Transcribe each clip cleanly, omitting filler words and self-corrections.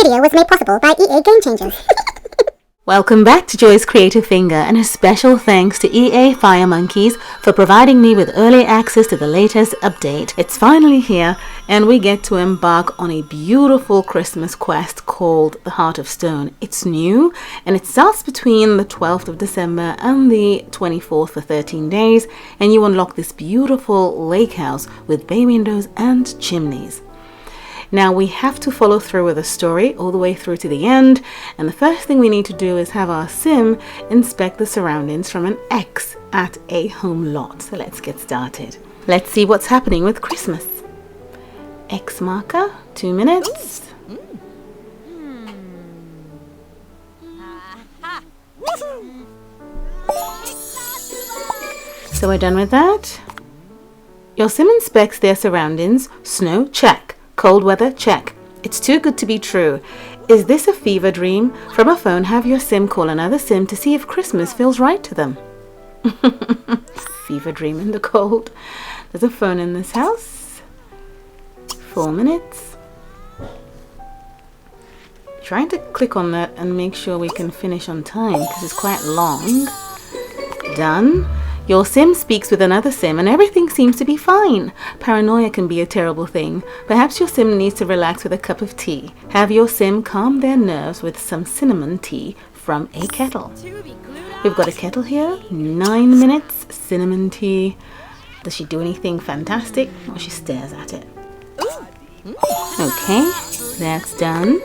video was made possible by EA Game Changers. Welcome back to Joy's Creative Finger, and a special thanks to EA FireMonkeys for providing me with early access to the latest update. It's finally here, and we get to embark on a beautiful Christmas quest called the Heart of Stone. It's new, and it starts between the 12th of December and the 24th for 13 days, and you unlock this beautiful lake house with bay windows and chimneys. Now we have to follow through with the story all the way through to the end, and the first thing we need to do is have our sim inspect the surroundings from an X at a home lot. So let's get started. Let's see what's happening with Christmas. X marker, 2 minutes. So we're done with that. Your sim inspects their surroundings. Snow, check. Cold weather, check. It's too good to be true. Is this a fever dream? From a phone, have your sim call another sim to see if Christmas feels right to them. Fever dream in the cold. There's a phone in this house. 4 minutes. Trying to click on that and make sure we can finish on time because it's quite long. Done. Your sim speaks with another sim and everything seems to be fine. Paranoia can be a terrible thing. Perhaps your sim needs to relax with a cup of tea. Have your sim calm their nerves with some cinnamon tea from a kettle. We've got a kettle here. 9 minutes. Cinnamon tea. Does she do anything fantastic? Or she stares at it. Okay, that's done.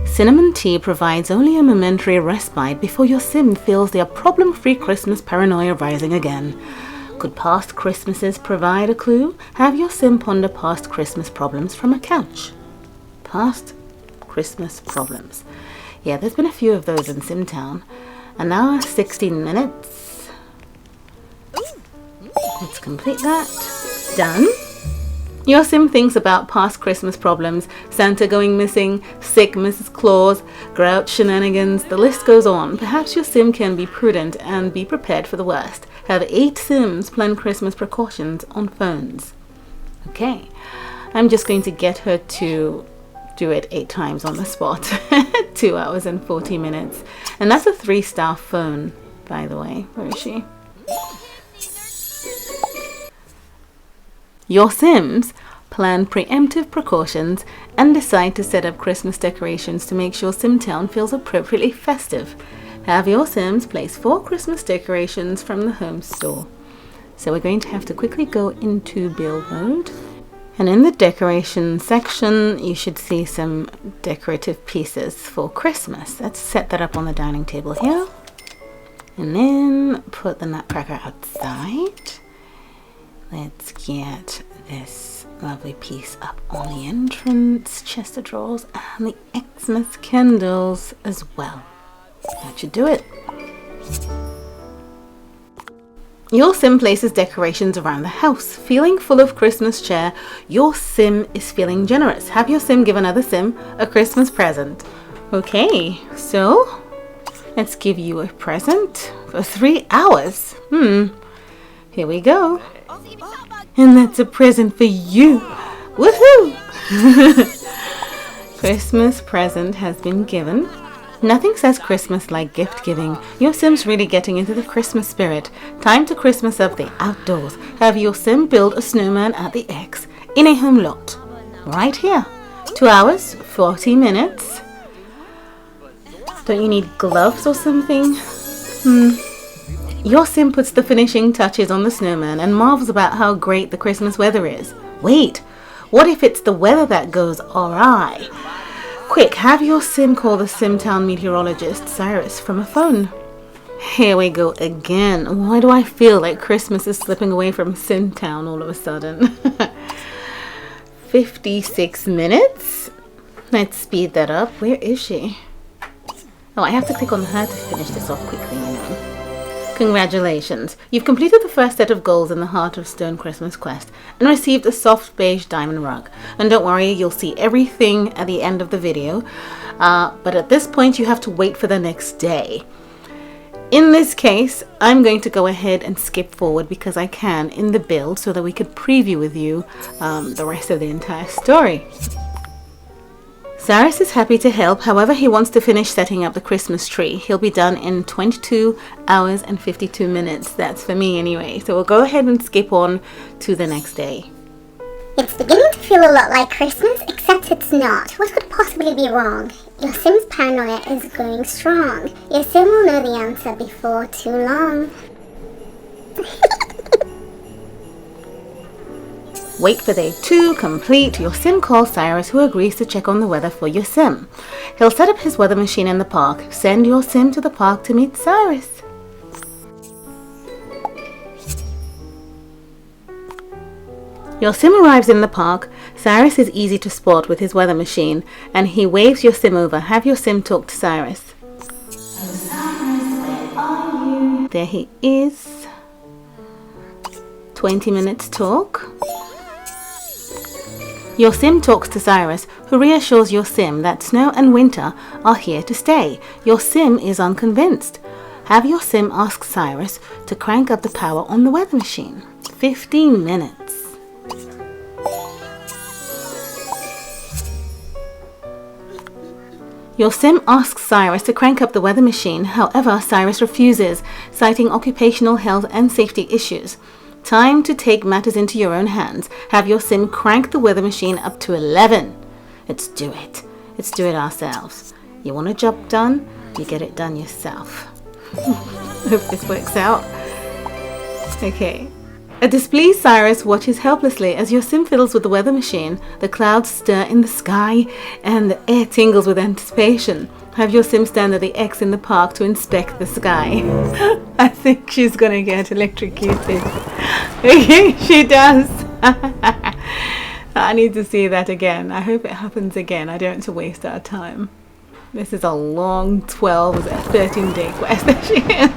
Cinnamon tea provides only a momentary respite before your sim feels their problem-free Christmas paranoia rising again. Could past Christmases provide a clue? Have your sim ponder past Christmas problems from a couch. Past Christmas problems. Yeah, there's been a few of those in Simtown. And now 16 minutes. Let's complete that. Done. Your sim thinks about past Christmas problems, Santa going missing, sick Mrs. Claus, grouch shenanigans, the list goes on. Perhaps your sim can be prudent and be prepared for the worst. Have 8 sims plan Christmas precautions on phones. Okay, I'm just going to get her to do it 8 times on the spot. 2 hours and 40 minutes. And that's a 3-star phone, by the way. Where is she? Your sims plan preemptive precautions and decide to set up Christmas decorations to make sure Simtown feels appropriately festive. Have your sims place 4 Christmas decorations from the home store. So we're going to have to quickly go into build mode. And in the decoration section, you should see some decorative pieces for Christmas. Let's set that up on the dining table here. And then put the nutcracker outside. Let's get this lovely piece up on the entrance, chest of drawers, and the XMAS candles as well. That should do it. Your sim places decorations around the house. Feeling full of Christmas cheer, your sim is feeling generous. Have your sim give another sim a Christmas present. Okay, so let's give you a present for 3 hours. Here we go. And that's a present for you. Woohoo! Christmas present has been given. Nothing says Christmas like gift giving. Your sim's really getting into the Christmas spirit. Time to Christmas up the outdoors. Have your sim build a snowman at the X in a home lot. Right here. 2 hours, 40 minutes. Don't you need gloves or something? Your sim puts the finishing touches on the snowman and marvels about how great the Christmas weather is. Wait, what if it's the weather that goes awry? Quick, have your sim call the Simtown meteorologist, Cyrus, from a phone. Here we go again. Why do I feel like Christmas is slipping away from Simtown all of a sudden? 56 minutes. Let's speed that up. Where is she? Oh, I have to click on her to finish this off quickly, you know. Congratulations! You've completed the first set of goals in the Heart of Stone Christmas quest and received a soft beige diamond rug. And don't worry, you'll see everything at the end of the video, but at this point you have to wait for the next day. In this case, I'm going to go ahead and skip forward because I can in the build so that we could preview with you the rest of the entire story. Cyrus is happy to help, however he wants to finish setting up the Christmas tree. He'll be done in 22 hours and 52 minutes. That's for me anyway. So we'll go ahead and skip on to the next day. It's beginning to feel a lot like Christmas, except it's not. What could possibly be wrong? Your Sim's paranoia is growing strong. Your Sim will know the answer before too long. Wait for day 2 complete. Your Sim calls Cyrus, who agrees to check on the weather for your Sim. He'll set up his weather machine in the park. Send your Sim to the park to meet Cyrus. Your Sim arrives in the park. Cyrus is easy to spot with his weather machine, and he waves your Sim over. Have your Sim talk to Cyrus. Oh, Cyrus, where are you? There he is. 20 minutes talk. Your Sim talks to Cyrus, who reassures your Sim that snow and winter are here to stay. Your Sim is unconvinced. Have your Sim ask Cyrus to crank up the power on the weather machine. 15 minutes. Your Sim asks Cyrus to crank up the weather machine, however, Cyrus refuses, citing occupational health and safety issues. Time to take matters into your own hands. Have your Sim crank the weather machine up to 11. Let's do it. Let's do it ourselves. You want a job done? You get it done yourself. Hope this works out. Okay. A displeased Cyrus watches helplessly as your Sim fiddles with the weather machine. The clouds stir in the sky and the air tingles with anticipation. Have your Sim stand at the X in the park to inspect the sky. I think she's gonna get electrocuted. Okay, she does. I need to see that again. I hope it happens again. I don't want to waste our time. This is a long 13-day quest that she is.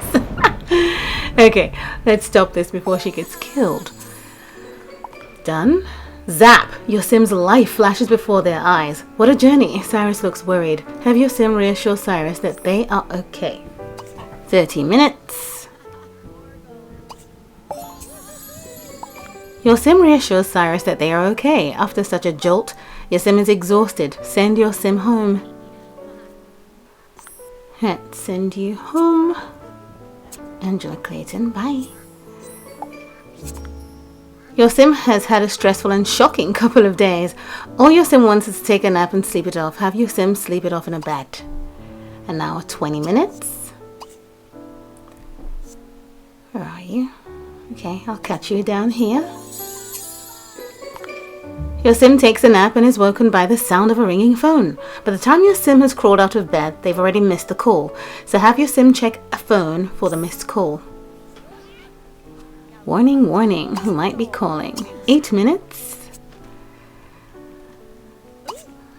Okay, let's stop this before she gets killed. Done. Zap! Your Sim's life flashes before their eyes. What a journey. Cyrus looks worried. Have your Sim reassure Cyrus that they are okay. 30 minutes. Your Sim reassures Cyrus that they are okay. After such a jolt, your Sim is exhausted. Send your Sim home. Let's send you home. Angela Clayton, bye. Your Sim has had a stressful and shocking couple of days. All your Sim wants is to take a nap and sleep it off. Have your Sim sleep it off in a bed. And now 20 minutes. Where are you? Okay, I'll catch you down here. Your Sim takes a nap and is woken by the sound of a ringing phone. By the time your Sim has crawled out of bed, they've already missed the call. So have your Sim check a phone for the missed call. Warning, warning, who might be calling? 8 minutes.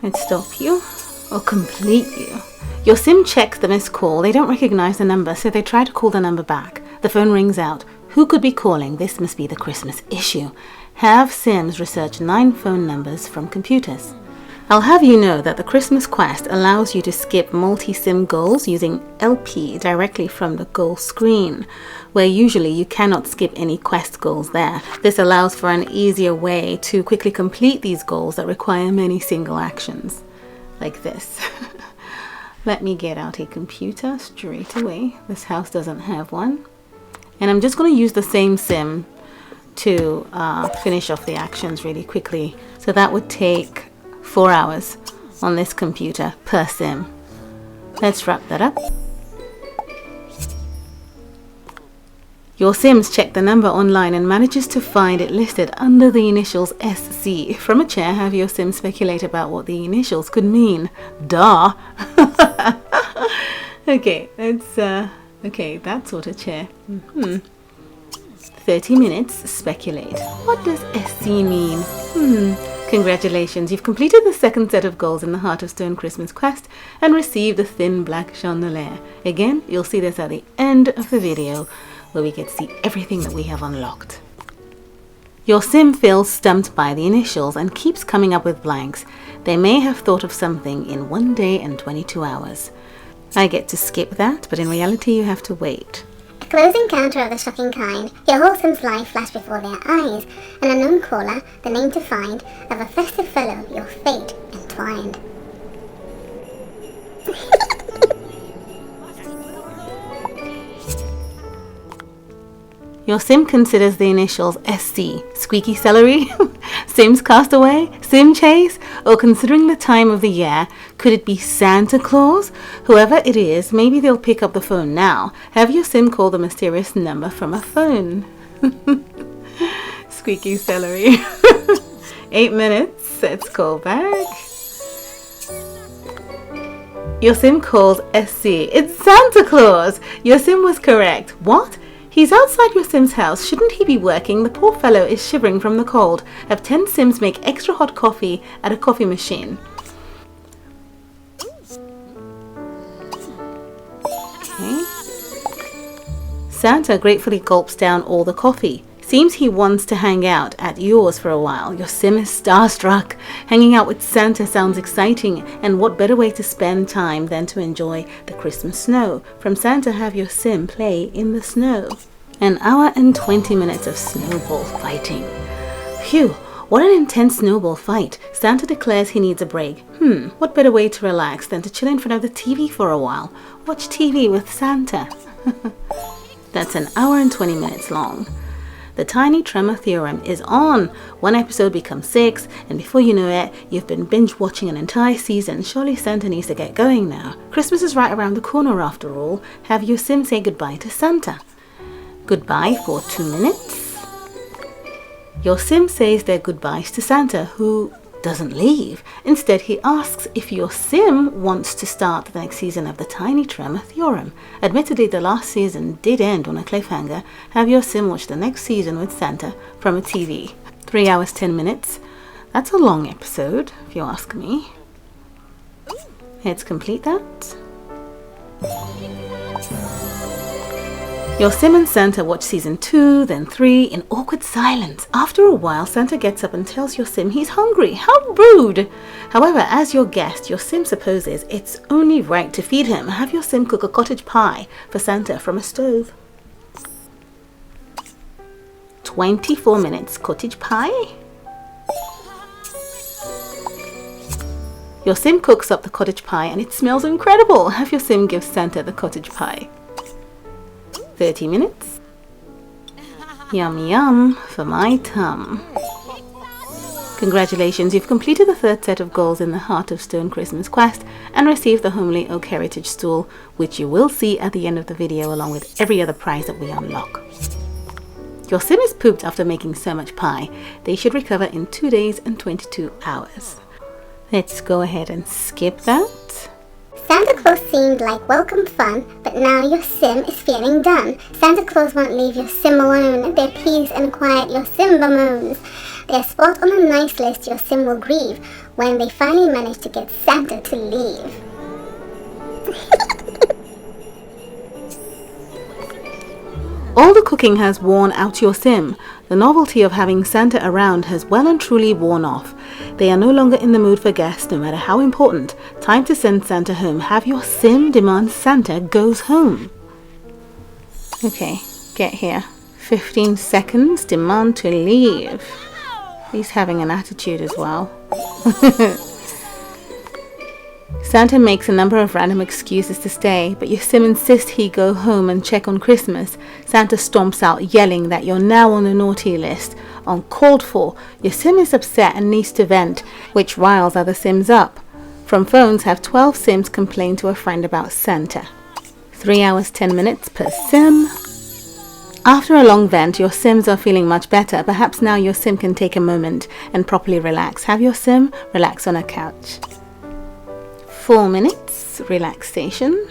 Let's stop you or complete you. Your Sim checks the missed call. They don't recognize the number, so they try to call the number back. The phone rings out. Who could be calling? This must be the Christmas issue. Have Sims research 9 phone numbers from computers. I'll have you know that the Christmas quest allows you to skip multi-sim goals using LP directly from the goal screen, where usually you cannot skip any quest goals there. This allows for an easier way to quickly complete these goals that require many single actions, like this. Let me get out a computer straight away. This house doesn't have one. And I'm just going to use the same sim to finish off the actions really quickly. So that would take 4 hours on this computer per sim. Let's wrap that up. Your Sims check the number online and manages to find it listed under the initials SC. From a chair, have your Sim speculate about what the initials could mean. Duh! Okay, let's okay, that sort of chair. 30 minutes, speculate. What does SC mean? Congratulations, you've completed the second set of goals in the Heart of Stone Christmas quest and received a thin black chandelier. Again, you'll see this at the end of the video, where we get to see everything that we have unlocked. Your Sim feels stumped by the initials and keeps coming up with blanks. They may have thought of something in 1 day and 22 hours. I get to skip that, but in reality you have to wait. A close encounter of the shocking kind. Your whole Sim's life flashed before their eyes. An unknown caller, the name to find, of a festive fellow, your fate entwined. Your sim considers the initials SC, squeaky celery, Sims Castaway, Sim Chase, or considering the time of the year, could it be Santa Claus? Whoever it is, maybe they'll pick up the phone now. Have your sim call the mysterious number from a phone. Squeaky celery. 8 minutes, let's call back. Your sim calls SC. It's Santa Claus! Your sim was correct. What? He's outside your sim's house. Shouldn't he be working? The poor fellow is shivering from the cold. Have 10 sims make extra hot coffee at a coffee machine. Okay. Santa gratefully gulps down all the coffee. Seems he wants to hang out at yours for a while. Your sim is starstruck. Hanging out with Santa sounds exciting, and what better way to spend time than to enjoy the Christmas snow? From Santa, have your sim play in the snow. An hour and 20 minutes of snowball fighting. Phew, what an intense snowball fight. Santa declares he needs a break. What better way to relax than to chill in front of the TV for a while? Watch TV with Santa. That's an hour and 20 minutes long. The tiny tremor theorem is on. One episode becomes 6, and before you know it, you've been binge watching an entire season. Surely Santa needs to get going now. Christmas is right around the corner after all. Have your sim say goodbye to Santa. Goodbye for 2 minutes. Your sim says their goodbyes to Santa, who doesn't leave. Instead, he asks if your sim wants to start the next season of the Tiny Tremor Theorem. Admittedly, the last season did end on a cliffhanger. Have your sim watch the next season with Santa from a TV. 3 hours 10 minutes. That's a long episode, if you ask me. Let's complete that. Your sim and Santa watch season 2, then 3 in awkward silence. After a while, Santa gets up and tells your sim he's hungry. How rude! However, as your guest, your sim supposes it's only right to feed him. Have your sim cook a cottage pie for Santa from a stove. 24 minutes cottage pie. Your sim cooks up the cottage pie and it smells incredible. Have your sim give Santa the cottage pie. 30 minutes. Yum yum for my tum. Congratulations, you've completed the 3rd set of goals in the Heart of Stone Christmas quest and received the homely oak heritage stool, which you will see at the end of the video along with every other prize that we unlock. Your sim is pooped after making so much pie. They should recover in 2 days and 22 hours. Let's go ahead and skip that. Santa Claus seemed like welcome fun, but now your sim is feeling done. Santa Claus won't leave your sim alone. Their pleas and quiet your sim bemoans. Their spot on a nice list your sim will grieve when they finally manage to get Santa to leave. All the cooking has worn out your sim. The novelty of having Santa around has well and truly worn off. They are no longer in the mood for guests, no matter how important. Time to send Santa home. Have your sim demand Santa goes home. Okay, get here. 15 seconds, demand to leave. He's having an attitude as well. Santa makes a number of random excuses to stay, but your sim insists he go home and check on Christmas. Santa stomps out, yelling that you're now on the naughty list. Uncalled for, your sim is upset and needs to vent, which riles other sims up. From phones, have 12 sims complain to a friend about Santa. 3 hours 10 minutes per sim. After a long vent, your sims are feeling much better. Perhaps now your sim can take a moment and properly relax. Have your sim relax on a couch. 4 minutes relaxation.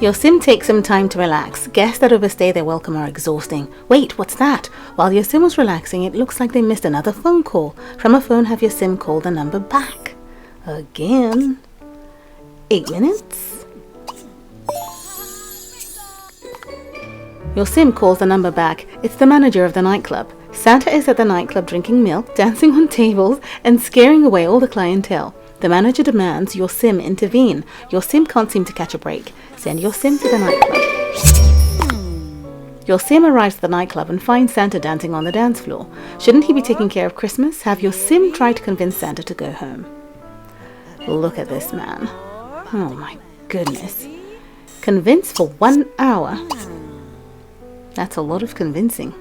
Your sim takes some time to relax. Guests that overstay their welcome are exhausting. Wait, what's that? While your sim was relaxing, it looks like they missed another phone call. From a phone, have your sim call the number back. Again. 8 minutes. Your sim calls the number back. It's the manager of the nightclub. Santa is at the nightclub drinking milk, dancing on tables, and scaring away all the clientele. The manager demands your sim intervene. Your sim can't seem to catch a break. Send your sim to the nightclub. Your sim arrives at the nightclub and finds Santa dancing on the dance floor. Shouldn't he be taking care of Christmas? Have your sim try to convince Santa to go home. Look at this man. Oh my goodness. Convince for 1 hour. That's a lot of convincing.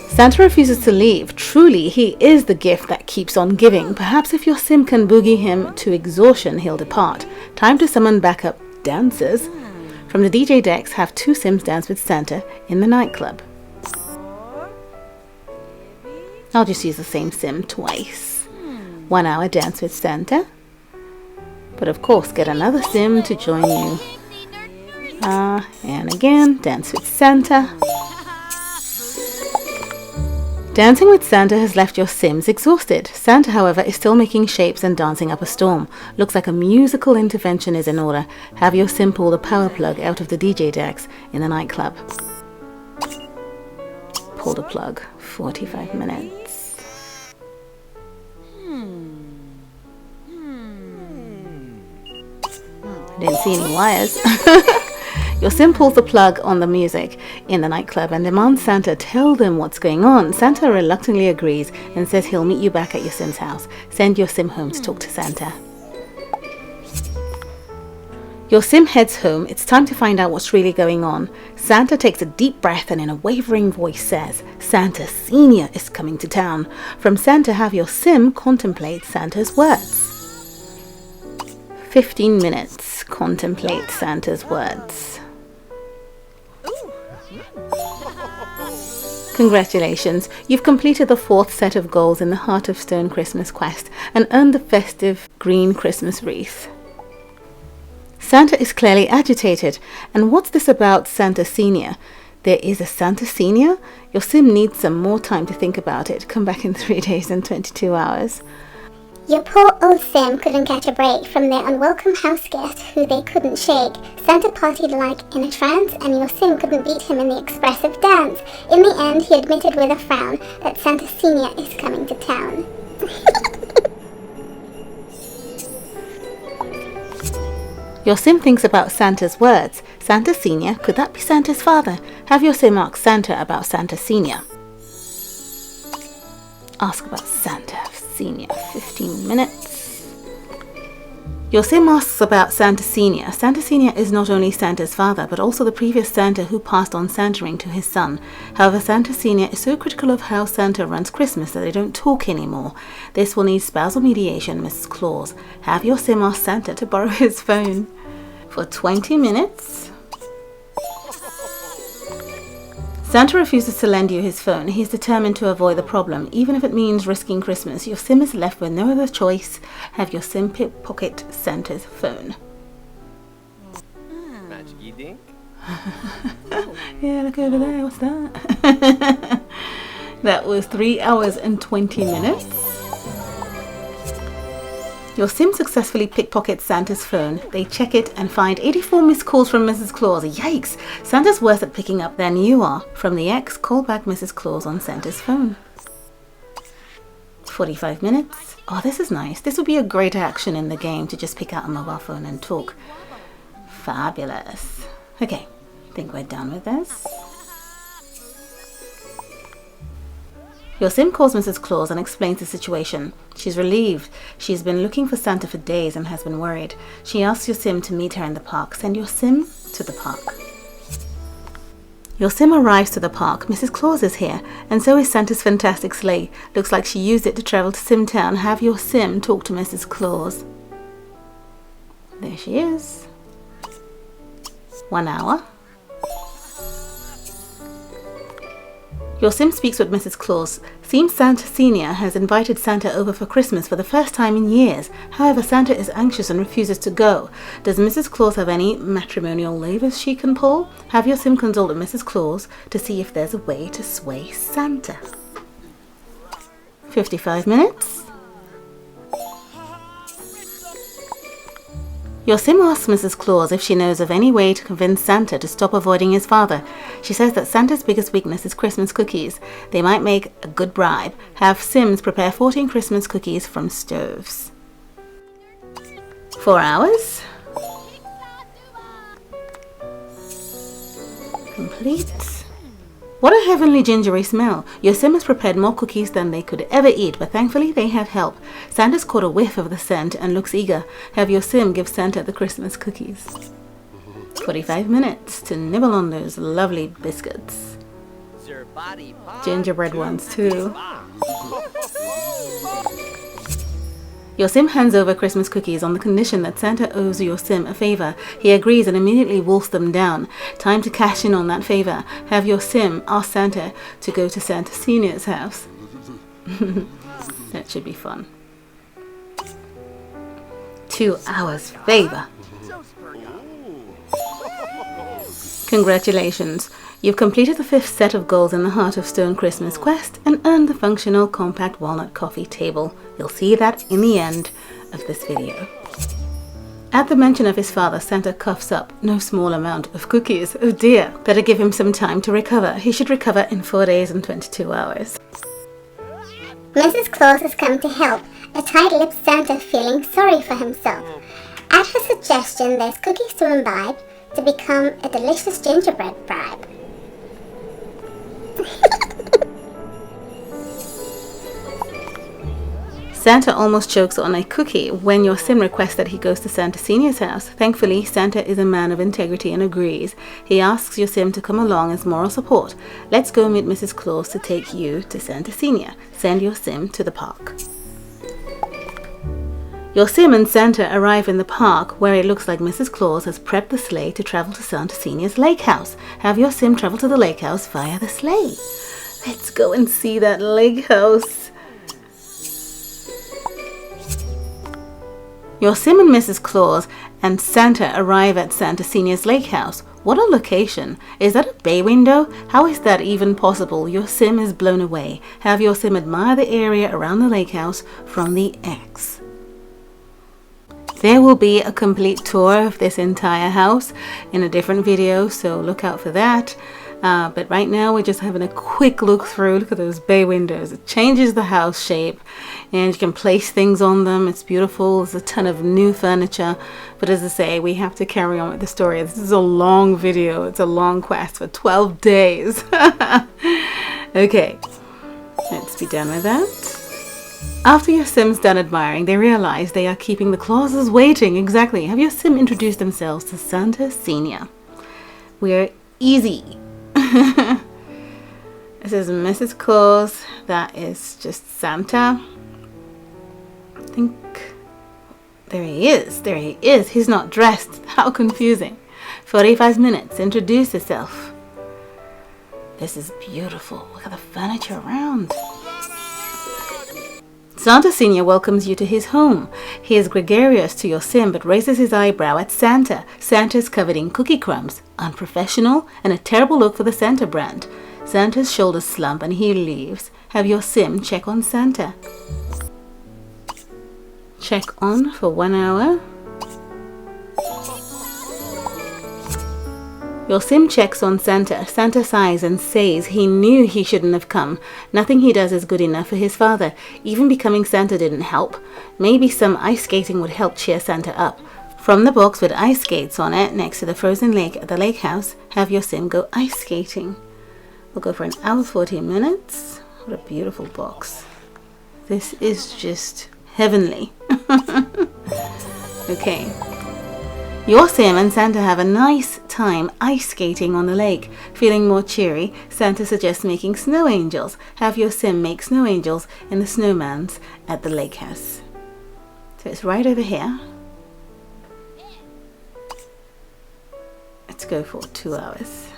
Santa refuses to leave. Truly, he is the gift that keeps on giving. Perhaps if your sim can boogie him to exhaustion, he'll depart. Time to summon backup dancers. From the DJ decks, have 2 sims dance with Santa in the nightclub. I'll just use the same sim twice. 1 hour dance with Santa. But of course, get another sim to join you. And again, dance with Santa. Dancing with Santa has left your sims exhausted. Santa, however, is still making shapes and dancing up a storm. Looks like a musical intervention is in order. Have your sim pull the power plug out of the DJ decks in the nightclub. Pull the plug. 45 minutes. I didn't see any wires. Your sim pulls the plug on the music in the nightclub and demands Santa tell them what's going on. Santa reluctantly agrees and says he'll meet you back at your sim's house. Send your sim home to talk to Santa. Your sim heads home. It's time to find out what's really going on. Santa takes a deep breath and in a wavering voice says, Santa Senior is coming to town. From Santa, have your sim contemplate Santa's words. 15 minutes. Contemplate Santa's words. Congratulations, you've completed the 4th set of goals in the Heart of Stone Christmas quest and earned the festive green Christmas wreath. Santa is clearly agitated. And what's this about Santa Senior? There is a Santa Senior? Your sim needs some more time to think about it. Come back in 3 days and 22 hours. Your poor old sim couldn't catch a break from their unwelcome house guest who they couldn't shake. Santa partied like in a trance and your sim couldn't beat him in the expressive dance. In the end, he admitted with a frown that Santa Senior is coming to town. Your sim thinks about Santa's words. Santa Senior, could that be Santa's father? Have your sim ask Santa about Santa Senior. Ask about Santa Senior, 15 minutes. Your sim asks about Santa Senior. Santa Senior is not only Santa's father, but also the previous Santa who passed on Santaing to his son. However, Santa Senior is so critical of how Santa runs Christmas that they don't talk anymore. This will need spousal mediation, Mrs. Claus. Have your sim ask Santa to borrow his phone for 20 minutes. Santa refuses to lend you his phone. He's determined to avoid the problem, even if it means risking Christmas. Your sim is left with no other choice. Have your sim pickpocket Santa's phone. Magic dink? Yeah, look over there. What's that? That was 3 hours and 20 minutes. Your sim successfully pickpockets Santa's phone. They check it and find 84 missed calls from Mrs. Claus. Yikes! Santa's worse at picking up than you are. From the ex, call back Mrs. Claus on Santa's phone. 45 minutes. Oh, this is nice. This would be a great action in the game to just pick out a mobile phone and talk. Fabulous. Okay, I think we're done with this. Your sim calls Mrs. Claus and explains the situation. She's relieved. She's been looking for Santa for days and has been worried. She asks your sim to meet her in the park. Send your sim to the park. Your sim arrives to the park. Mrs. Claus is here, and so is Santa's fantastic sleigh. Looks like she used it to travel to Simtown. Have your sim talk to Mrs. Claus. There she is. 1 hour. Your sim speaks with Mrs. Claus. Seems Santa Senior has invited Santa over for Christmas for the first time in years. However, Santa is anxious and refuses to go. Does Mrs. Claus have any matrimonial levers she can pull? Have your sim consult with Mrs. Claus to see if there's a way to sway Santa. 55 minutes. Your sim asks Mrs. Claus if she knows of any way to convince Santa to stop avoiding his father. She says that Santa's biggest weakness is Christmas cookies. They might make a good bribe. Have sims prepare 14 Christmas cookies from stoves. 4 hours. Complete. What a heavenly gingery smell. Your Sim has prepared more cookies than they could ever eat, but thankfully they have help. Santa's caught a whiff of the scent and looks eager. Have your Sim give Santa the Christmas cookies. 45 minutes to nibble on those lovely biscuits. Gingerbread ones too. Your Sim hands over Christmas cookies on the condition that Santa owes your Sim a favor. He agrees and immediately wolfs them down. Time to cash in on that favor. Have your Sim ask Santa to go to Santa Senior's house. That should be fun. 2 hours favor. Congratulations. You've completed the 5th set of goals in the Heart of Stone Christmas quest and earned the functional compact walnut coffee table. You'll see that in the end of this video. At the mention of his father, Santa coughs up no small amount of cookies. Oh dear, better give him some time to recover. He should recover in 4 days and 22 hours. Mrs. Claus has come to help, a tight-lipped Santa feeling sorry for himself. At her suggestion, there's cookies to imbibe to become a delicious gingerbread bribe. Santa almost chokes on a cookie when your Sim requests that he goes to Santa Senior's house. Thankfully, Santa is a man of integrity and agrees. He asks your Sim to come along as moral support. Let's go meet Mrs. Claus to take you to Santa Senior. Send your Sim to the park. Your Sim and Santa arrive in the park where it looks like Mrs. Claus has prepped the sleigh to travel to Santa Senior's lake house. Have your Sim travel to the lake house via the sleigh. Let's go and see that lake house. Your Sim and Mrs. Claus and Santa arrive at Santa Senior's lake house. What a location. Is that a bay window? How is that even possible? Your Sim is blown away. Have your Sim admire the area around the lake house from the X. There will be a complete tour of this entire house in a different video, so look out for that. But right now we're just having a quick look through. Look at those bay windows. It changes the house shape and you can place things on them. It's beautiful. There's a ton of new furniture. But as I say, we have to carry on with the story. This is a long video. It's a long quest for 12 days. Okay, let's be done with that. After your Sim's done admiring, they realize they are keeping the Clauses waiting. Exactly. Have your Sim introduce themselves to Santa Senior. We're easy. This is Mrs. Claus. That is just Santa. I think there he is. There he is. He's not dressed. How confusing. 45 minutes. Introduce yourself. This is beautiful. Look at the furniture around. Santa Senior welcomes you to his home. He is gregarious to your Sim but raises his eyebrow at Santa. Santa's covered in cookie crumbs, unprofessional, and a terrible look for the Santa brand. Santa's shoulders slump and he leaves. Have your Sim check on Santa. Check on for 1 hour. Your Sim checks on Santa. Santa sighs and says he knew he shouldn't have come. Nothing he does is good enough for his father. Even becoming Santa didn't help. Maybe some ice skating would help cheer Santa up. From the box with ice skates on it next to the frozen lake at the lake house, have your Sim go ice skating. We'll go for 1 hour 40 minutes. What a beautiful box. This is just heavenly. Okay. Your Sim and Santa have a nice time ice skating on the lake. Feeling more cheery, Santa suggests making snow angels. Have your Sim make snow angels in the snowmans at the lake house. So it's right over here. Let's go for 2 hours.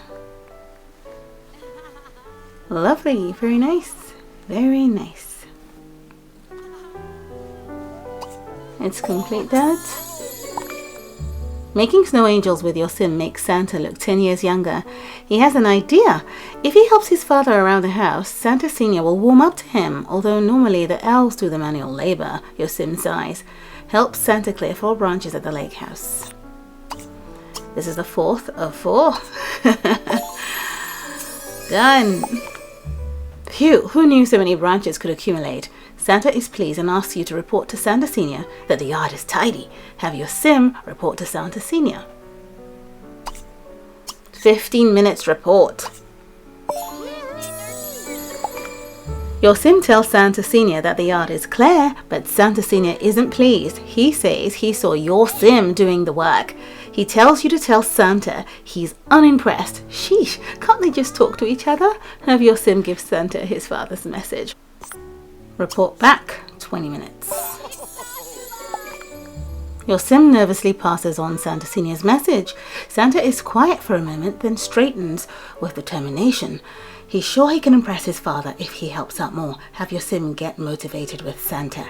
Lovely, very nice, very nice. Let's complete that. Making snow angels with your Sim makes Santa look 10 years younger. He has an idea. If he helps his father around the house, Santa Senior will warm up to him, although normally the elves do the manual labor, your Sim sighs. Help Santa clear 4 branches at the lake house. This is the 4th of 4. Done. Phew, who knew so many branches could accumulate? Santa is pleased and asks you to report to Santa Senior that the yard is tidy. Have your Sim report to Santa Senior. 15 minutes report. Your sim tells Santa Senior that the yard is clear, but Santa Senior isn't pleased. He says he saw your sim doing the work. He tells you to tell Santa he's unimpressed. Sheesh, can't they just talk to each other? Have your sim give Santa his father's message. Report back 20 minutes. Your sim nervously passes on Santa Senior's message. Santa is quiet for a moment, then straightens with determination. He's sure he can impress his father if he helps out more. Have your sim get motivated with Santa.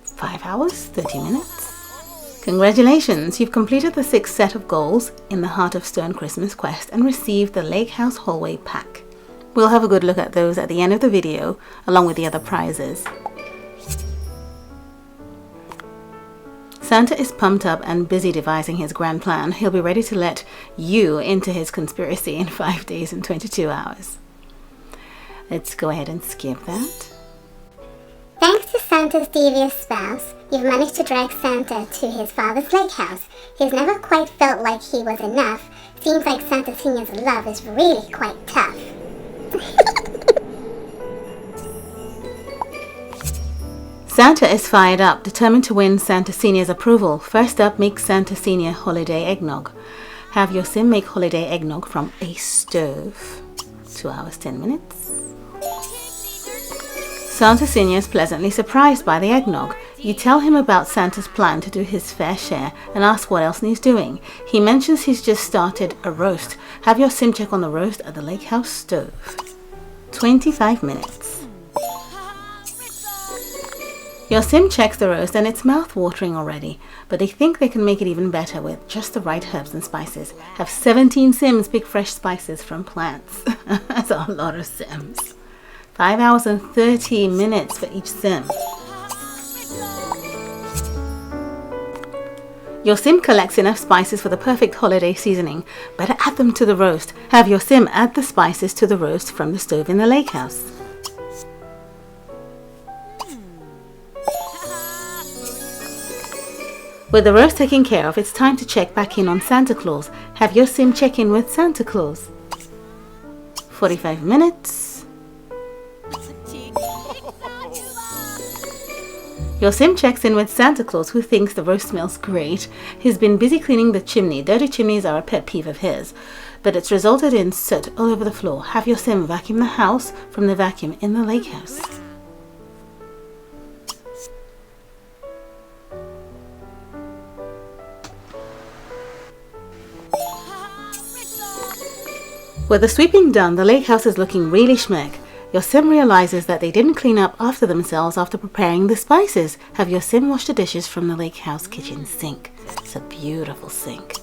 5 hours, 30 minutes. Congratulations, you've completed the 6th set of goals in the Heart of Stone Christmas quest and received the Lake House Hallway pack. We'll have a good look at those at the end of the video, along with the other prizes. Santa is pumped up and busy devising his grand plan. He'll be ready to let you into his conspiracy in 5 days and 22 hours. Let's go ahead and skip that. Thanks to Santa's devious spouse, you've managed to drag Santa to his father's lake house. He's never quite felt like he was enough. Seems like Santa Senior's love is really quite tough. Santa is fired up, determined to win Santa Senior's approval. First up, make Santa Senior holiday eggnog. Have your sim make holiday eggnog from a stove. 2 hours, 10 minutes. Santa Senior is pleasantly surprised by the eggnog. You tell him about Santa's plan to do his fair share and ask what else needs doing. He mentions he's just started a roast. Have your sim check on the roast at the lake house stove. 25 minutes. Your sim checks the roast and it's mouth-watering already, but they think they can make it even better with just the right herbs and spices. Have 17 sims pick fresh spices from plants. That's a lot of sims. 5 hours and 30 minutes for each sim. Your sim collects enough spices for the perfect holiday seasoning. Better add them to the roast. Have your sim add the spices to the roast from the stove in the lake house. With the roast taken care of, it's time to check back in on Santa Claus. Have your sim check in with Santa Claus. 45 minutes. Your sim checks in with Santa Claus, who thinks the roast smells great. He's been busy cleaning the chimney. Dirty chimneys are a pet peeve of his, but it's resulted in soot all over the floor. Have your sim vacuum the house from the vacuum in the lake house. With the sweeping done, the lake house is looking really schmick. Your sim realizes that they didn't clean up after themselves after preparing the spices. Have your sim wash the dishes from the lake house kitchen sink. It's a beautiful sink.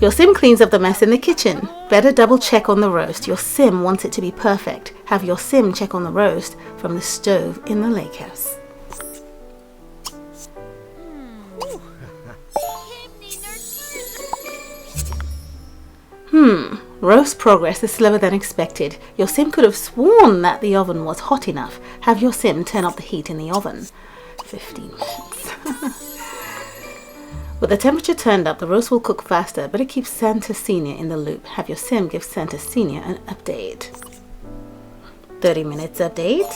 Your sim cleans up the mess in the kitchen. Better double check on the roast. Your sim wants it to be perfect. Have your sim check on the roast from the stove in the lake house. Roast progress is slower than expected. Your sim could have sworn that the oven was hot enough. Have your sim turn up the heat in the oven. 15 minutes. With the temperature turned up, the roast will cook faster, but it keeps Santa Senior in the loop. Have your sim give Santa Senior an update. 30 minutes update.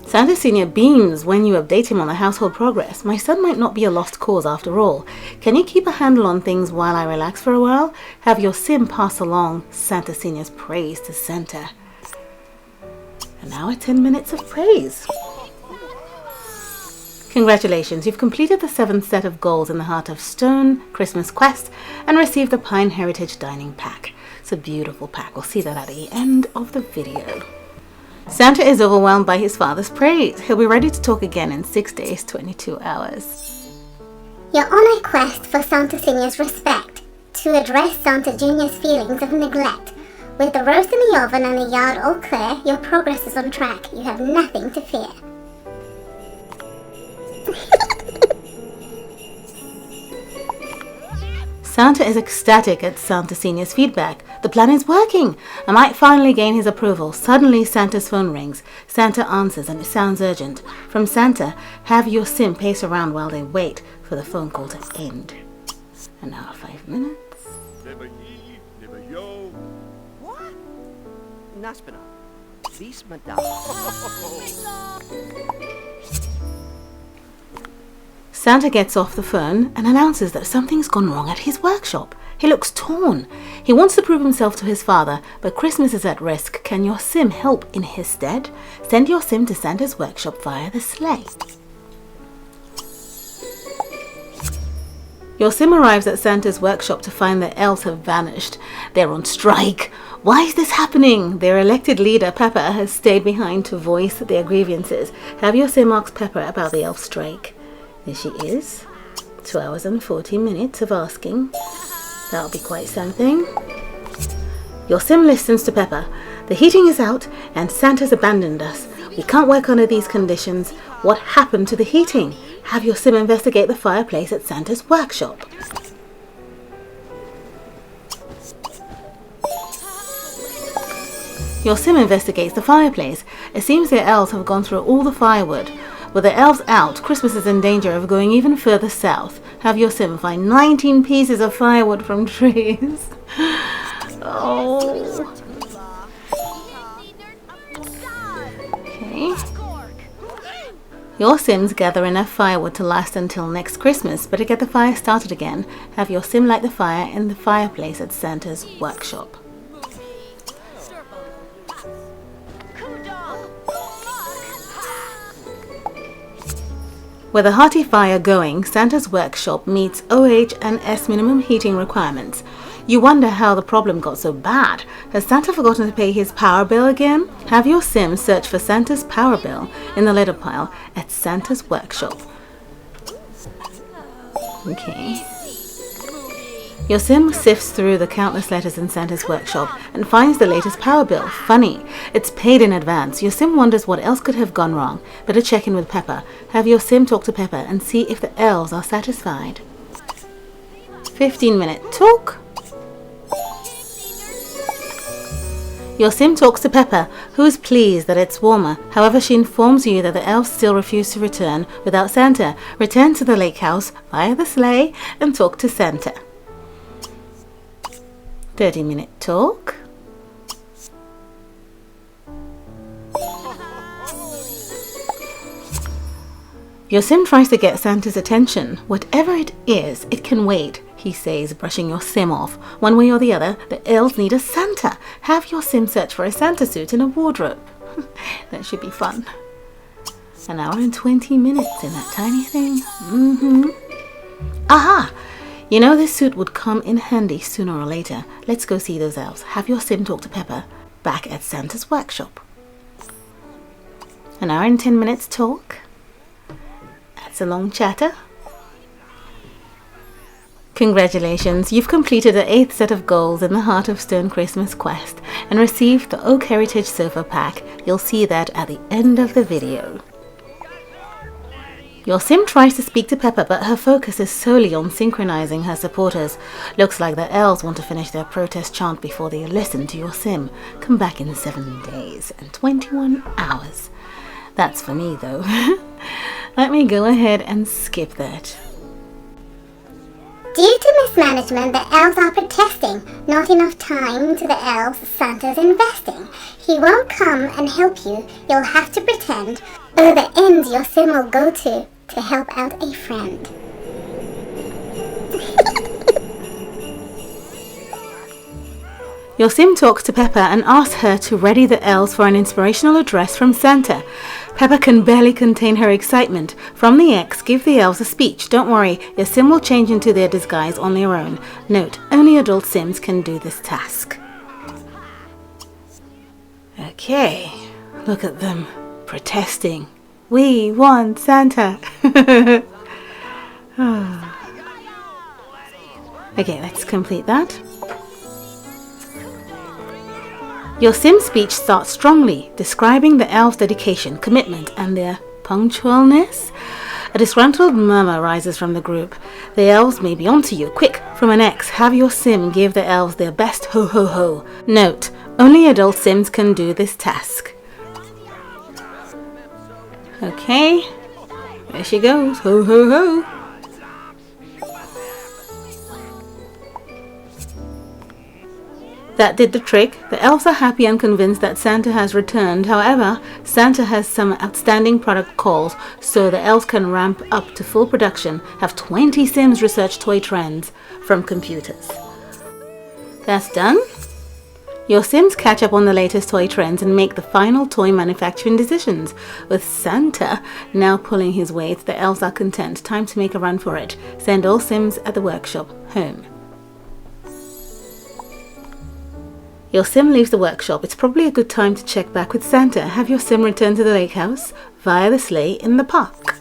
Santa Senior beams when you update him on the household progress. My son might not be a lost cause after all. Can you keep a handle on things while I relax for a while? Have your sim pass along Santa Senior's praise to Santa. And now 10 minutes of praise. Congratulations, you've completed the 7th set of goals in the Heart of Stone Christmas quest and received the Pine Heritage Dining Pack. It's a beautiful pack. We'll see that at the end of the video. Santa is overwhelmed by his father's praise. He'll be ready to talk again in 6 days, 22 hours. You're on a quest for Santa Senior's respect, to address Santa Junior's feelings of neglect. With the roast in the oven and the yard all clear, your progress is on track. You have nothing to fear. Santa is ecstatic at Santa Senior's feedback. The plan is working. I might finally gain his approval. Suddenly, Santa's phone rings. Santa answers and it sounds urgent. From Santa, have your sim pace around while they wait for the phone call to end. An hour, 5 minutes. Never ye, never yo. What? Naspina. This madam. Santa gets off the phone and announces that something's gone wrong at his workshop. He looks torn. He wants to prove himself to his father, but Christmas is at risk. Can your sim help in his stead? Send your sim to Santa's workshop via the sleigh. Your sim arrives at Santa's workshop to find the elves have vanished. They're on strike. Why is this happening? Their elected leader, Pepper, has stayed behind to voice their grievances. Have your sim ask Pepper about the elf strike. There she is. 2 hours and 40 minutes of asking. That'll be quite something. Your sim listens to Pepper. The heating is out and Santa's abandoned us. We can't work under these conditions. What happened to the heating? Have your sim investigate the fireplace at Santa's workshop. Your sim investigates the fireplace. It seems the elves have gone through all the firewood. With the elves out, Christmas is in danger of going even further south. Have your sim find 19 pieces of firewood from trees. Oh. Okay. Your sims gather enough firewood to last until next Christmas, but to get the fire started again, have your sim light the fire in the fireplace at Santa's workshop. With a hearty fire going, Santa's workshop meets OH and S minimum heating requirements. You wonder how the problem got so bad. Has Santa forgotten to pay his power bill again? Have your sim search for Santa's power bill in the letter pile at Santa's workshop. Okay. Your sim sifts through the countless letters in Santa's workshop and finds the latest power bill. Funny, it's paid in advance. Your sim wonders what else could have gone wrong. Better check in with Pepper. Have your sim talk to Pepper and see if the elves are satisfied. 15-minute talk. Your sim talks to Pepper, who is pleased that it's warmer. However, she informs you that the elves still refuse to return without Santa. Return to the lake house via the sleigh and talk to Santa. 30-minute talk. Your sim tries to get Santa's attention. Whatever it is, it can wait, he says, brushing your sim off. One way or the other, the elves need a Santa. Have your sim search for a Santa suit in a wardrobe. That should be fun. An hour and 20 minutes in that tiny thing. Aha! You know this suit would come in handy sooner or later. Let's go see those elves. Have your sim talk to Pepper back at Santa's workshop. An hour and 10 minutes talk. That's a long chatter. Congratulations, you've completed the 8th set of goals in the Heart of Stone Christmas quest and received the Oak Heritage Sofa Pack. You'll see that at the end of the video. Your sim tries to speak to Pepper, but her focus is solely on synchronizing her supporters. Looks like the elves want to finish their protest chant before they listen to your sim. Come back in 7 days and 21 hours. That's for me though. Let me go ahead and skip that. Due to mismanagement, the elves are protesting. Not enough time to the elves Santa's investing. He won't come and help you. You'll have to pretend. Or the ends your sim will go to help out a friend. Your sim talks to Pepper and asks her to ready the elves for an inspirational address from Santa. Pepper can barely contain her excitement. From the X, give the elves a speech. Don't worry, your sim will change into their disguise on their own. Note, only adult sims can do this task. Okay, look at them, protesting. We want Santa. Okay, let's complete that. Your sim speech starts strongly, describing the elves' dedication, commitment, and their punctualness. A disgruntled murmur rises from the group. The elves may be onto you. Quick, from an X, have your sim give the elves their best ho-ho-ho. Note, only adult sims can do this task. Okay, there she goes, ho-ho-ho. That did the trick. The elves are happy and convinced that Santa has returned. However, Santa has some outstanding product calls, so the elves can ramp up to full production. Have 20 Sims research toy trends from computers. That's done. Your Sims catch up on the latest toy trends and make the final toy manufacturing decisions. With Santa now pulling his weight, the elves are content. Time to make a run for it. Send all Sims at the workshop home. Your Sim leaves the workshop. It's probably a good time to check back with Santa. Have your Sim return to the lake house via the sleigh in the park.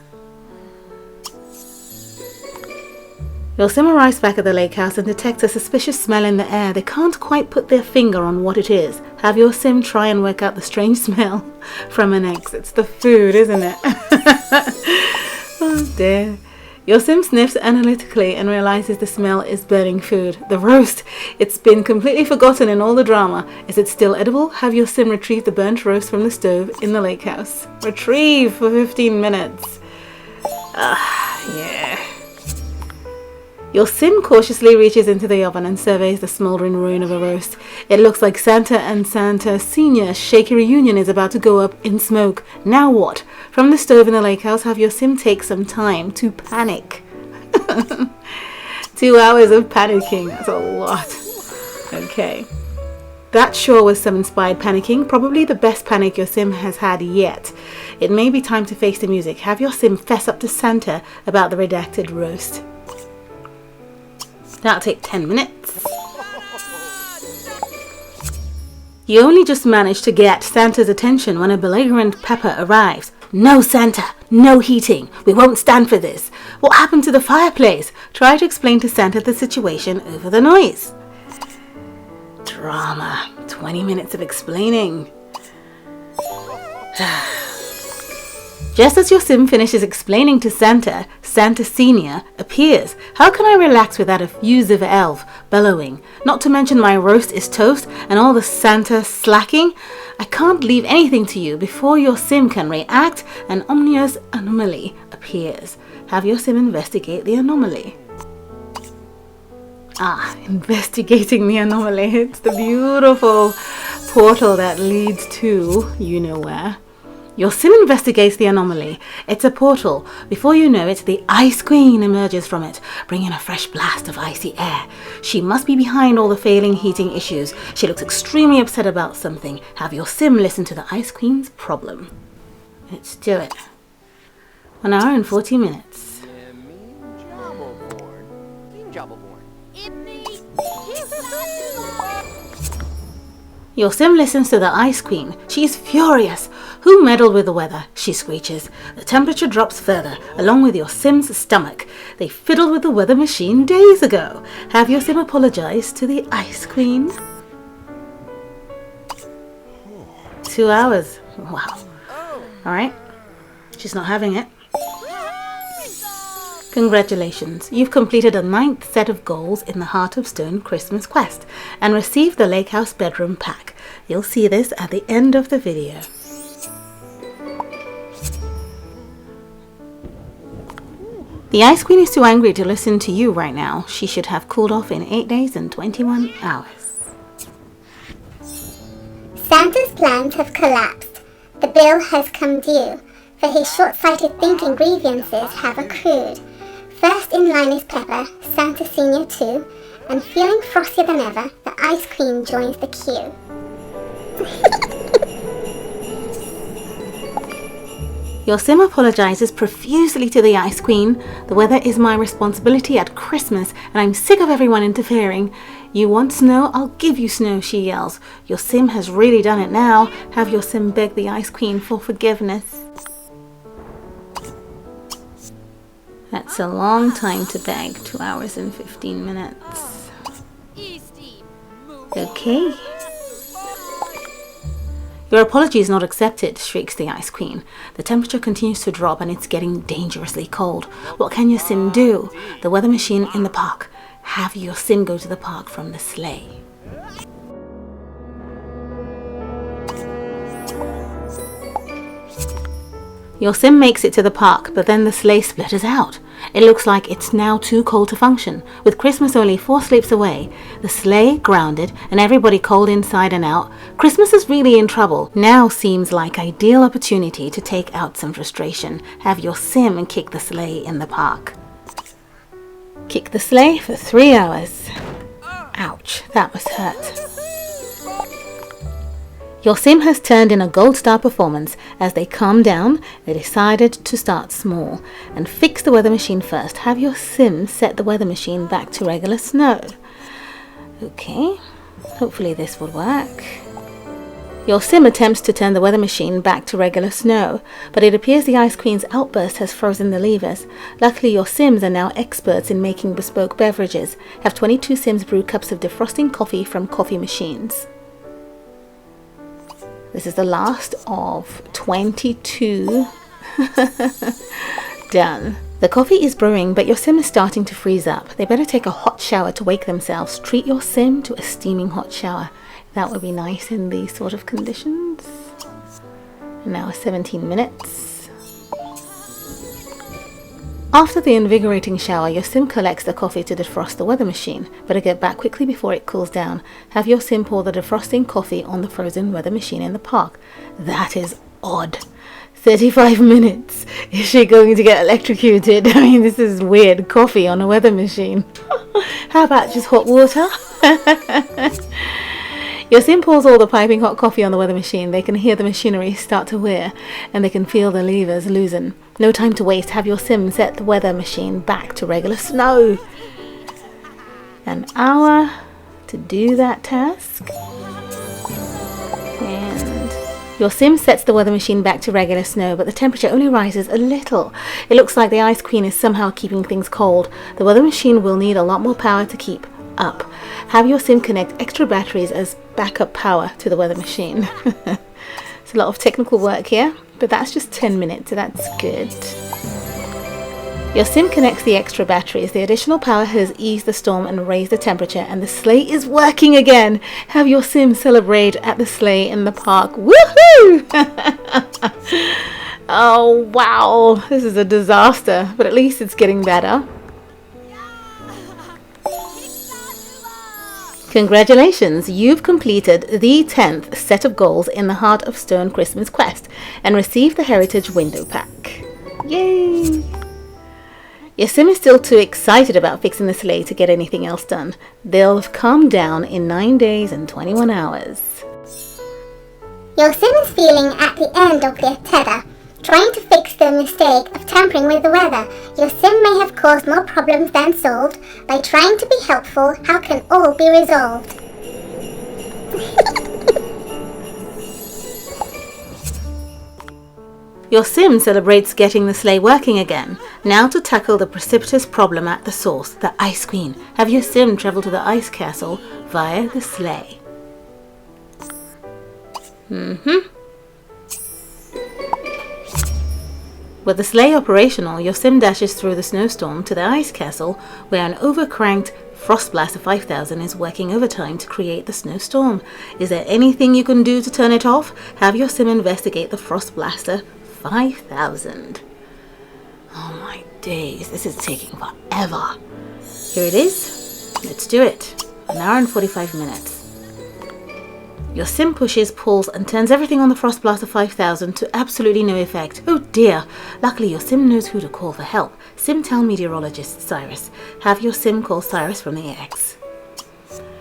Your Sim arrives back at the lake house and detects a suspicious smell in the air. They can't quite put their finger on what it is. Have your Sim try and work out the strange smell from an X. It's the food, isn't it? Oh dear. Your Sim sniffs analytically and realizes the smell is burning food. The roast. It's been completely forgotten in all the drama. Is it still edible? Have your Sim retrieve the burnt roast from the stove in the lake house. Retrieve for 15 minutes. Yeah. Your Sim cautiously reaches into the oven and surveys the smoldering ruin of a roast. It looks like Santa and Santa Senior's shaky reunion is about to go up in smoke. Now what? From the stove in the lake house, have your Sim take some time to panic. 2 hours of panicking. That's a lot. Okay. That sure was some inspired panicking. Probably the best panic your Sim has had yet. It may be time to face the music. Have your Sim fess up to Santa about the redacted roast. That'll take 10 minutes. You only just managed to get Santa's attention when a belligerent Pepper arrives. No, Santa, no heating. We won't stand for this. What happened to the fireplace? Try to explain to Santa the situation over the noise. Drama. 20 minutes of explaining. Just as your Sim finishes explaining to Santa, Santa Senior appears. How can I relax without a effusive elf bellowing? Not to mention my roast is toast and all the Santa slacking. I can't leave anything to you. Before your Sim can react, an ominous anomaly appears. Have your Sim investigate the anomaly. Investigating the anomaly. It's the beautiful portal that leads to you know where. Your Sim investigates the anomaly. It's a portal. Before you know it, the Ice Queen emerges from it, bringing a fresh blast of icy air. She must be behind all the failing heating issues. She looks extremely upset about something. Have your Sim listen to the Ice Queen's problem. Let's do it. 1 hour and 40 minutes. Your Sim listens to the Ice Queen. She's furious. Who meddled with the weather? She screeches. The temperature drops further, along with your Sim's stomach. They fiddled with the weather machine days ago. Have your Sim apologize to the Ice Queen. 2 hours. Wow. Alright. She's not having it. Congratulations, you've completed a 9th set of goals in the Heart of Stone Christmas quest and received the Lake House bedroom pack. You'll see this at the end of the video. The Ice Queen is too angry to listen to you right now. She should have cooled off in 8 days and 21 hours. Santa's plans have collapsed. The bill has come due, for his short-sighted thinking grievances have accrued. First in line is Pepper, Santa Senior too, and feeling frostier than ever, the Ice Queen joins the queue. Your Sim apologizes profusely to the Ice Queen. The weather is my responsibility at Christmas, and I'm sick of everyone interfering. You want snow? I'll give you snow, she yells. Your Sim has really done it now. Have your Sim beg the Ice Queen for forgiveness. That's a long time to beg. 2 hours and 15 minutes. Okay. Your apology is not accepted, shrieks the Ice Queen. The temperature continues to drop and it's getting dangerously cold. What can your Sim do? The weather machine in the park. Have your Sim go to the park from the sleigh. Your Sim makes it to the park, but then the sleigh splitters out. It looks like it's now too cold to function. With Christmas only 4 sleeps away, the sleigh grounded, and everybody cold inside and out, Christmas is really in trouble. Now seems like ideal opportunity to take out some frustration. Have your sim kick the sleigh in the park. Kick the sleigh for 3 hours. Ouch, that must hurt. Your sim has turned in a gold star performance. As they calm down, they decided to start small and fix the weather machine first. Have your sim set the weather machine back to regular snow. Okay, hopefully this will work. Your sim attempts to turn the weather machine back to regular snow, but it appears the Ice Queen's outburst has frozen the levers. Luckily, your sims are now experts in making bespoke beverages. Have 22 sims brew cups of defrosting coffee from coffee machines. This is the last of 22. Done. The coffee is brewing, but your sim is starting to freeze up. They better take a hot shower to wake themselves. Treat your sim to a steaming hot shower. That would be nice in these sort of conditions. Now 17 minutes. After the invigorating shower, your sim collects the coffee to defrost the weather machine. Better get back quickly before it cools down. Have your sim pour the defrosting coffee on the frozen weather machine in the park. That is odd. 35 minutes. Is she going to get electrocuted? I mean, this is weird. Coffee on a weather machine. How about just hot water? Your sim pours all the piping hot coffee on the weather machine. They can hear the machinery start to whir, and they can feel the levers loosen. No time to waste. Have your sim set the weather machine back to regular snow. An hour to do that task. And your sim sets the weather machine back to regular snow, but the temperature only rises a little. It looks like the Ice Queen is somehow keeping things cold. The weather machine will need a lot more power to keep up. Have your sim connect extra batteries as backup power to the weather machine. It's a lot of technical work here, but that's just 10 minutes, so that's good. Your sim connects the extra batteries. The additional power has eased the storm and raised the temperature, and the sleigh is working again. Have your sim celebrate at the sleigh in the park. Woohoo! Oh wow, this is a disaster, but at least it's getting better. Congratulations, you've completed the 10th set of goals in the Heart of Stone Christmas quest and received the Heritage Window Pack. Yay! Your sim is still too excited about fixing the sleigh to get anything else done. They'll have calmed down in 9 days and 21 hours. Your sim is feeling at the end of their tether, trying to fix the mistake of tampering with the weather. Your sim may have caused more problems than solved. By trying to be helpful, how can all be resolved? Your sim celebrates getting the sleigh working again. Now to tackle the precipitous problem at the source, the Ice Queen. Have your sim travel to the ice castle via the sleigh. With the sleigh operational, your sim dashes through the snowstorm to the ice castle, where an overcranked Frost Blaster 5000 is working overtime to create the snowstorm. Is there anything you can do to turn it off? Have your sim investigate the Frost Blaster 5000. Oh my days, this is taking forever. Here it is. Let's do it. 1 hour and 45 minutes. Your sim pushes, pulls, and turns everything on the Frost Blaster 5000 to absolutely no effect. Oh dear! Luckily, your sim knows who to call for help. Simtown meteorologist Cyrus. Have your sim call Cyrus from the X.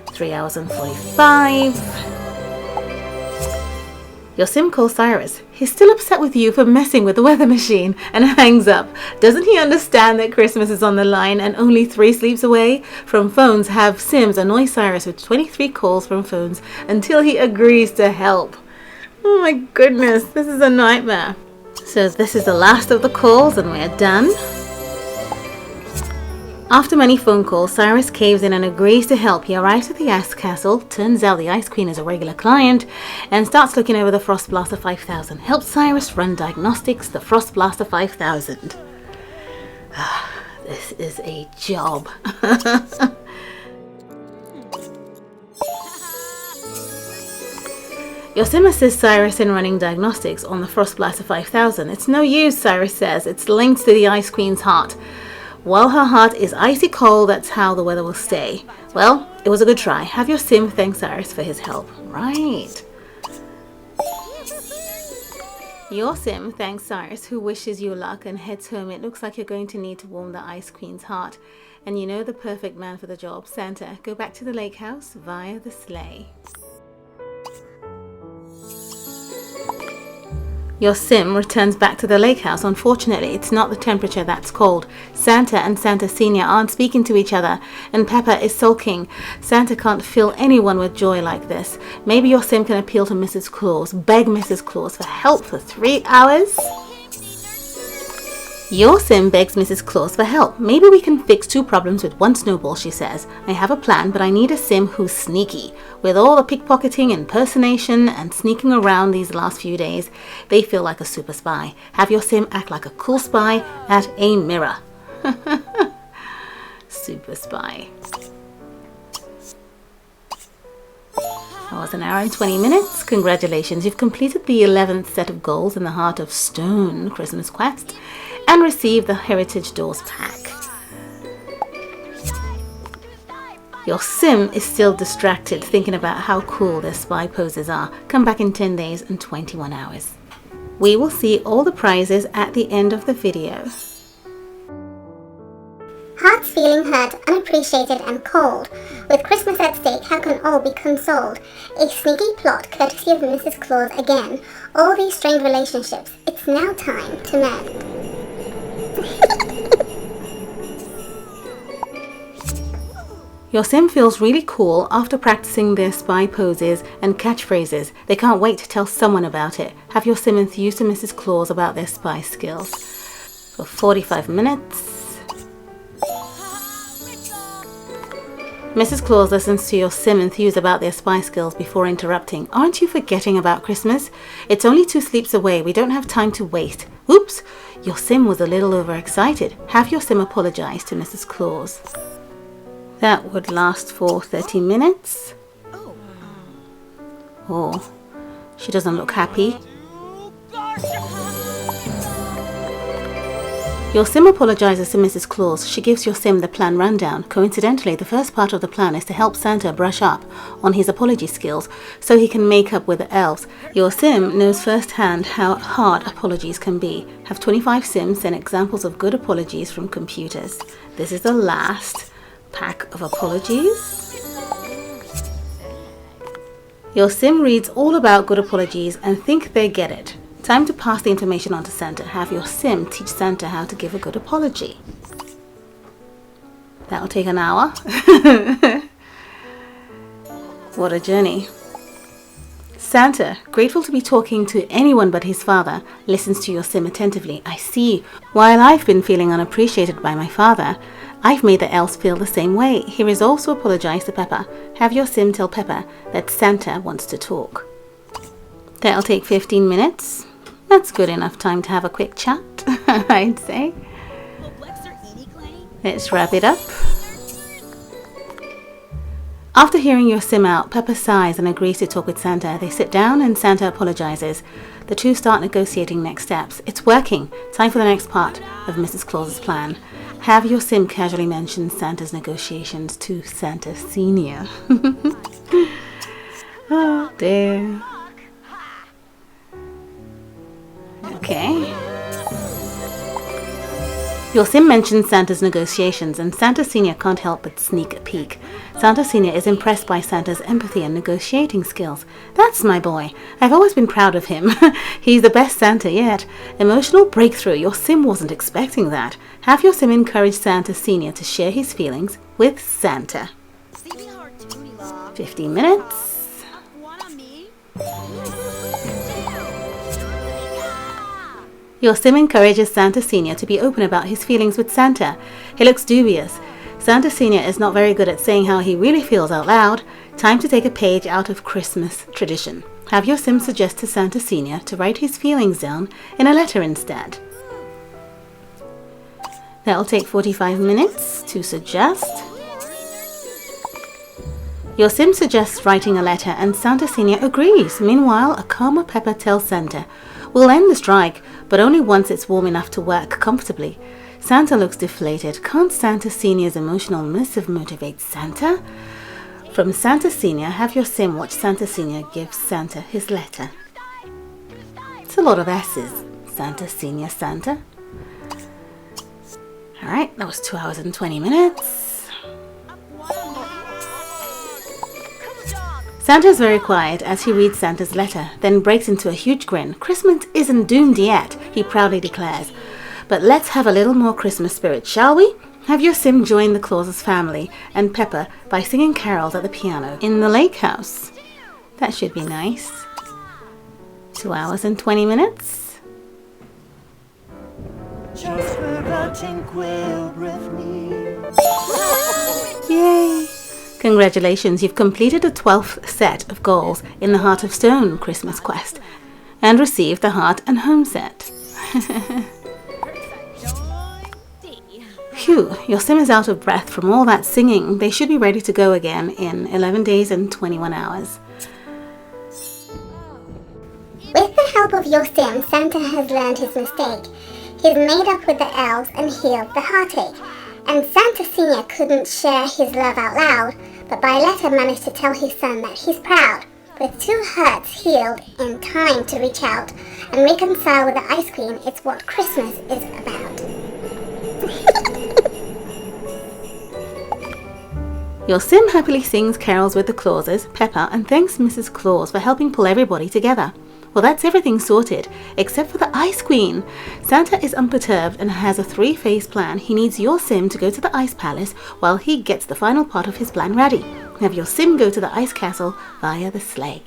3 hours and 45. Your sim calls Cyrus. He's still upset with you for messing with the weather machine and hangs up. Doesn't he understand that Christmas is on the line and only 3 sleeps away? From phones, have sims annoy Cyrus with 23 calls from phones until he agrees to help. Oh my goodness, this is a nightmare. So this is the last of the calls and we're done. After many phone calls, Cyrus caves in and agrees to help. He arrives at the Ice Castle, turns out the Ice Queen is a regular client, and starts looking over the Frost Blaster 5000. Helps Cyrus run diagnostics, the Frost Blaster 5000. This is a job. Your sim assists Cyrus in running diagnostics on the Frost Blaster 5000. It's no use, Cyrus says. It's linked to the Ice Queen's heart. While her heart is icy cold, that's how the weather will stay. Well, it was a good try. Have your sim thank Cyrus for his help. Right. Your sim thanks Cyrus, who wishes you luck and heads home. It looks like you're going to need to warm the Ice Queen's heart. And you know the perfect man for the job, Santa. Go back to the lake house via the sleigh. Your sim returns back to the lake house. Unfortunately, it's not the temperature that's cold. Santa and Santa Senior aren't speaking to each other, and Peppa is sulking. Santa can't fill anyone with joy like this. Maybe your sim can appeal to Mrs. Claus, beg Mrs. Claus for help for 3 hours? Your sim begs Mrs. Claus for help. Maybe we can fix 2 problems with 1 snowball, she says. I have a plan, but I need a sim who's sneaky. With all the pickpocketing, impersonation, and sneaking around these last few days, they feel like a super spy. Have your sim act like a cool spy at a mirror. Super spy. That was 1 hour and 20 minutes. Congratulations, you've completed the 11th set of goals in the Heart of Stone Christmas quest and received the Heritage Doors pack. Your sim is still distracted thinking about how cool their spy poses are. Come back in 10 days and 21 hours. We will see all the prizes at the end of the video. Hearts feeling hurt, unappreciated and cold. With Christmas at stake, how can all be consoled? A sneaky plot courtesy of Mrs. Claus again. All these strained relationships, it's now time to mend. Your sim feels really cool after practicing their spy poses and catchphrases. They can't wait to tell someone about it. Have your sim enthuse to Mrs. Claus about their spy skills. For 45 minutes. Mrs. Claus listens to your sim enthuse about their spy skills before interrupting. Aren't you forgetting about Christmas? It's only 2 sleeps away. We don't have time to waste. Oops! Your sim was a little overexcited. Have your sim apologize to Mrs. Claus. That would last for 30 minutes. Oh, she doesn't look happy. Your sim apologizes to Mrs. Claus. She gives your sim the plan rundown. Coincidentally, the first part of the plan is to help Santa brush up on his apology skills so he can make up with the elves. Your sim knows firsthand how hard apologies can be. Have 25 sims send examples of good apologies from computers. This is the last pack of apologies. Your sim reads all about good apologies and think they get it. Time to pass the information on to Santa. Have your sim teach Santa how to give a good apology. That'll take an hour. What a journey. Santa, grateful to be talking to anyone but his father, listens to your sim attentively. I see. While I've been feeling unappreciated by my father, I've made the elves feel the same way. He resolves to apologize to Peppa. Have your sim tell Peppa that Santa wants to talk. That'll take 15 minutes. That's good enough time to have a quick chat, I'd say. Let's wrap it up. After hearing your sim out, Peppa sighs and agrees to talk with Santa. They sit down and Santa apologizes. The two start negotiating next steps. It's working. Time for the next part of Mrs. Claus's plan. Have your sim casually mention Santa's negotiations to Santa Senior. Oh dear. Okay. Your sim mentions Santa's negotiations and Santa Senior can't help but sneak a peek. Santa Senior is impressed by Santa's empathy and negotiating skills. That's my boy. I've always been proud of him. He's the best Santa yet. Emotional breakthrough. Your sim wasn't expecting that. Have your sim encourage Santa Senior to share his feelings with Santa. 15 minutes. Your sim encourages Santa Senior to be open about his feelings with Santa. He looks dubious. Santa Senior is not very good at saying how he really feels out loud. Time to take a page out of Christmas tradition. Have your sim suggest to Santa Senior to write his feelings down in a letter instead. That'll take 45 minutes to suggest. Your sim suggests writing a letter and Santa Senior agrees. Meanwhile, a calmer Peppa tells Santa, "We'll end the strike, but only once it's warm enough to work comfortably." Santa looks deflated. Can't Santa Senior's emotional missive motivate Santa? From Santa Senior, have your sim watch Santa Senior give Santa his letter. It's a lot of S's. Santa Senior Santa. Alright, that was 2 hours and 20 minutes. Santa is very quiet as he reads Santa's letter, then breaks into a huge grin. Christmas isn't doomed yet, he proudly declares. But let's have a little more Christmas spirit, shall we? Have your sim join the Claus family and Pepper by singing carols at the piano in the lake house. That should be nice. 2 hours and 20 minutes. Just for a tranquil Yay! Congratulations, you've completed the 12th set of goals in the Heart of Stone Christmas quest and received the Heart and Home set. Phew, your sim is out of breath from all that singing. They should be ready to go again in 11 days and 21 hours. With the help of your sim, Santa has learned his mistake. He's made up with the elves and healed the heartache. And Santa Senior couldn't share his love out loud, but by letter managed to tell his son that he's proud. With 2 hurts healed in time to reach out and reconcile with the Ice Queen, it's what Christmas is about. Your sim happily sings carols with the Clauses, Pepper, and thanks Mrs. Claus for helping pull everybody together. Well, that's everything sorted, except for the Ice Queen. Santa is unperturbed and has a 3-phase plan. He needs your sim to go to the Ice Palace while he gets the final part of his plan ready. Have your sim go to the Ice Castle via the sleigh.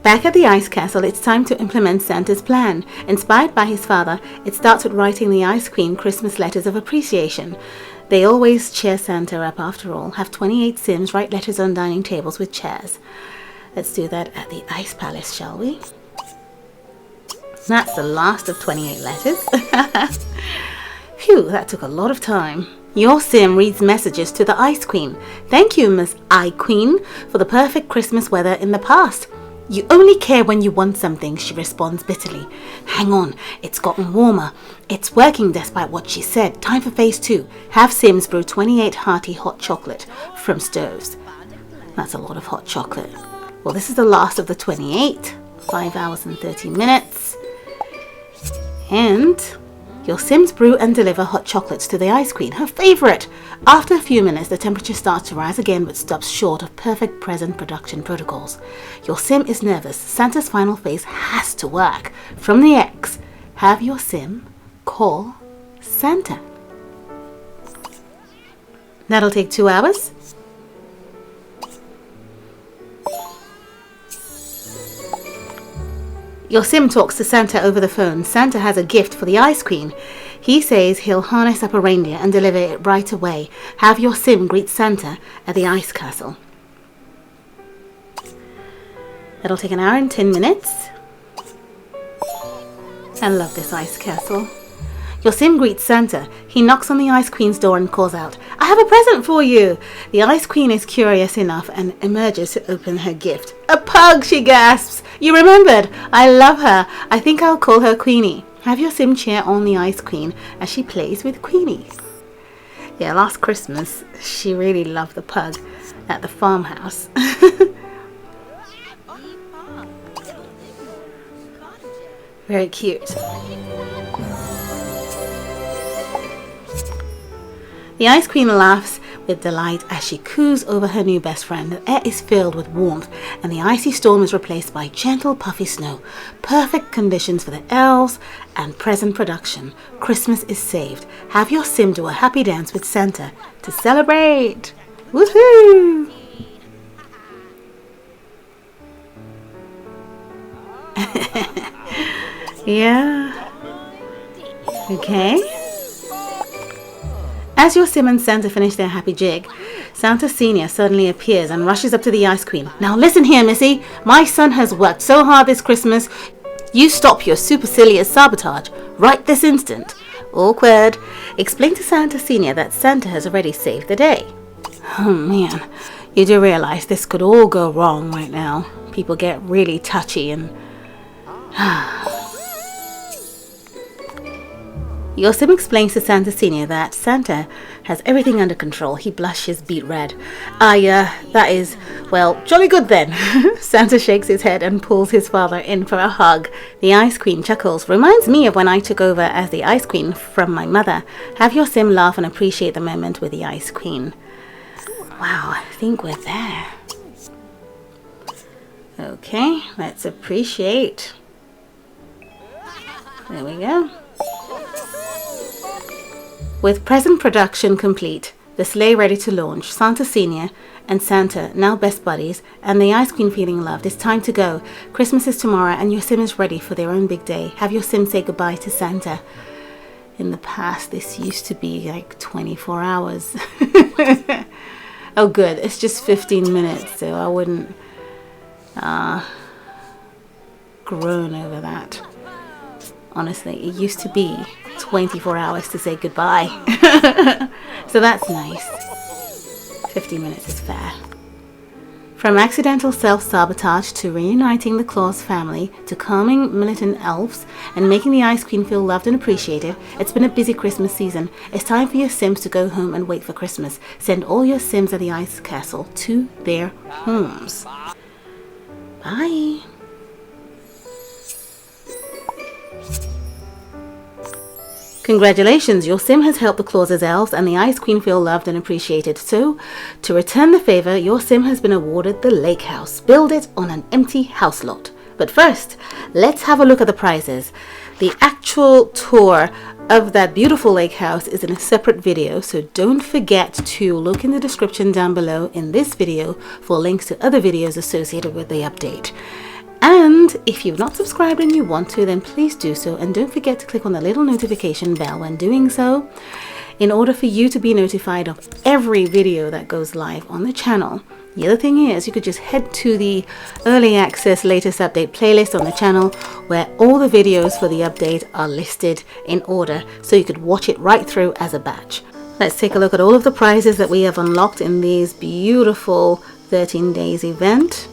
Back at the Ice Castle, it's time to implement Santa's plan. Inspired by his father, it starts with writing the Ice Queen Christmas letters of appreciation. They always cheer Santa up after all. Have 28 Sims write letters on dining tables with chairs. Let's do that at the Ice Palace, shall we? That's the last of 28 letters. Phew, that took a lot of time. Your sim reads messages to the Ice Queen. Thank you, Miss I Queen, for the perfect Christmas weather in the past. You only care when you want something, she responds bitterly. Hang on, it's gotten warmer. It's working despite what she said. Time for phase 2. Have Sims brew 28 hearty hot chocolate from stoves. That's a lot of hot chocolate. Well, this is the last of the 28. 5 hours and 30 minutes. And your Sims brew and deliver hot chocolates to the Ice Queen, her favorite. After a few minutes, the temperature starts to rise again but stops short of perfect present production protocols. Your sim is nervous. Santa's final phase has to work. From the X, have your sim call Santa. That'll take 2 hours. Your sim talks to Santa over the phone. Santa has a gift for the Ice Queen. He says he'll harness up a reindeer and deliver it right away. Have your sim greet Santa at the Ice Castle. That'll take 1 hour and 10 minutes. I love this Ice Castle. Your sim greets Santa. He knocks on the Ice Queen's door and calls out, I have a present for you. The Ice Queen is curious enough and emerges to open her gift. A pug, she gasps. You remembered. I love her. I think I'll call her Queenie. Have your sim cheer on the Ice Queen as she plays with Queenie. Yeah, last Christmas, she really loved the pug at the farmhouse. Very cute. The Ice Queen laughs with delight as she coos over her new best friend. The air is filled with warmth and the icy storm is replaced by gentle puffy snow. Perfect conditions for the elves and present production. Christmas is saved. Have your sim do a happy dance with Santa to celebrate. Woohoo! Yeah. Okay. As your sim and Santa finish their happy jig, Santa Senior suddenly appears and rushes up to the Ice Queen. Now listen here, Missy. My son has worked so hard this Christmas. You stop your supercilious sabotage right this instant. Awkward. Explain to Santa Senior that Santa has already saved the day. Oh man, you do realize this could all go wrong right now. People get really touchy and Your sim explains to Santa Senior that Santa has everything under control. He blushes beet red. That is, well, jolly good then. Santa shakes his head and pulls his father in for a hug. The Ice Queen chuckles. Reminds me of when I took over as the Ice Queen from my mother. Have your sim laugh and appreciate the moment with the Ice Queen. Wow, I think we're there. Okay, let's appreciate. There we go. With present production complete, the sleigh ready to launch, Santa Senior and Santa, now best buddies, and the Ice Queen feeling loved, it's time to go. Christmas is tomorrow and your sim is ready for their own big day. Have your sim say goodbye to Santa. In the past, this used to be like 24 hours. Oh good, it's just 15 minutes, so I wouldn't groan over that. Honestly, it used to be 24 hours to say goodbye. So that's nice. 50 minutes is fair. From accidental self-sabotage to reuniting the Claus family to calming militant elves and making the Ice Queen feel loved and appreciated, it's been a busy Christmas season. It's time for your Sims to go home and wait for Christmas. Send all your Sims at the Ice Castle to their homes. Bye. Congratulations, your sim has helped the Claus' elves and the Ice Queen feel loved and appreciated. So, to return the favor, your sim has been awarded the lake house. Build it on an empty house lot. But first, let's have a look at the prizes. The actual tour of that beautiful lake house is in a separate video, so don't forget to look in the description down below in this video for links to other videos associated with the update. And if you've not subscribed and you want to, then please do so, and don't forget to click on the little notification bell when doing so in order for you to be notified of every video that goes live on the channel. The other thing is, you could just head to the early access latest update playlist on the channel where all the videos for the update are listed in order, so you could watch it right through as a batch. Let's take a look at all of the prizes that we have unlocked in these beautiful 13 days event.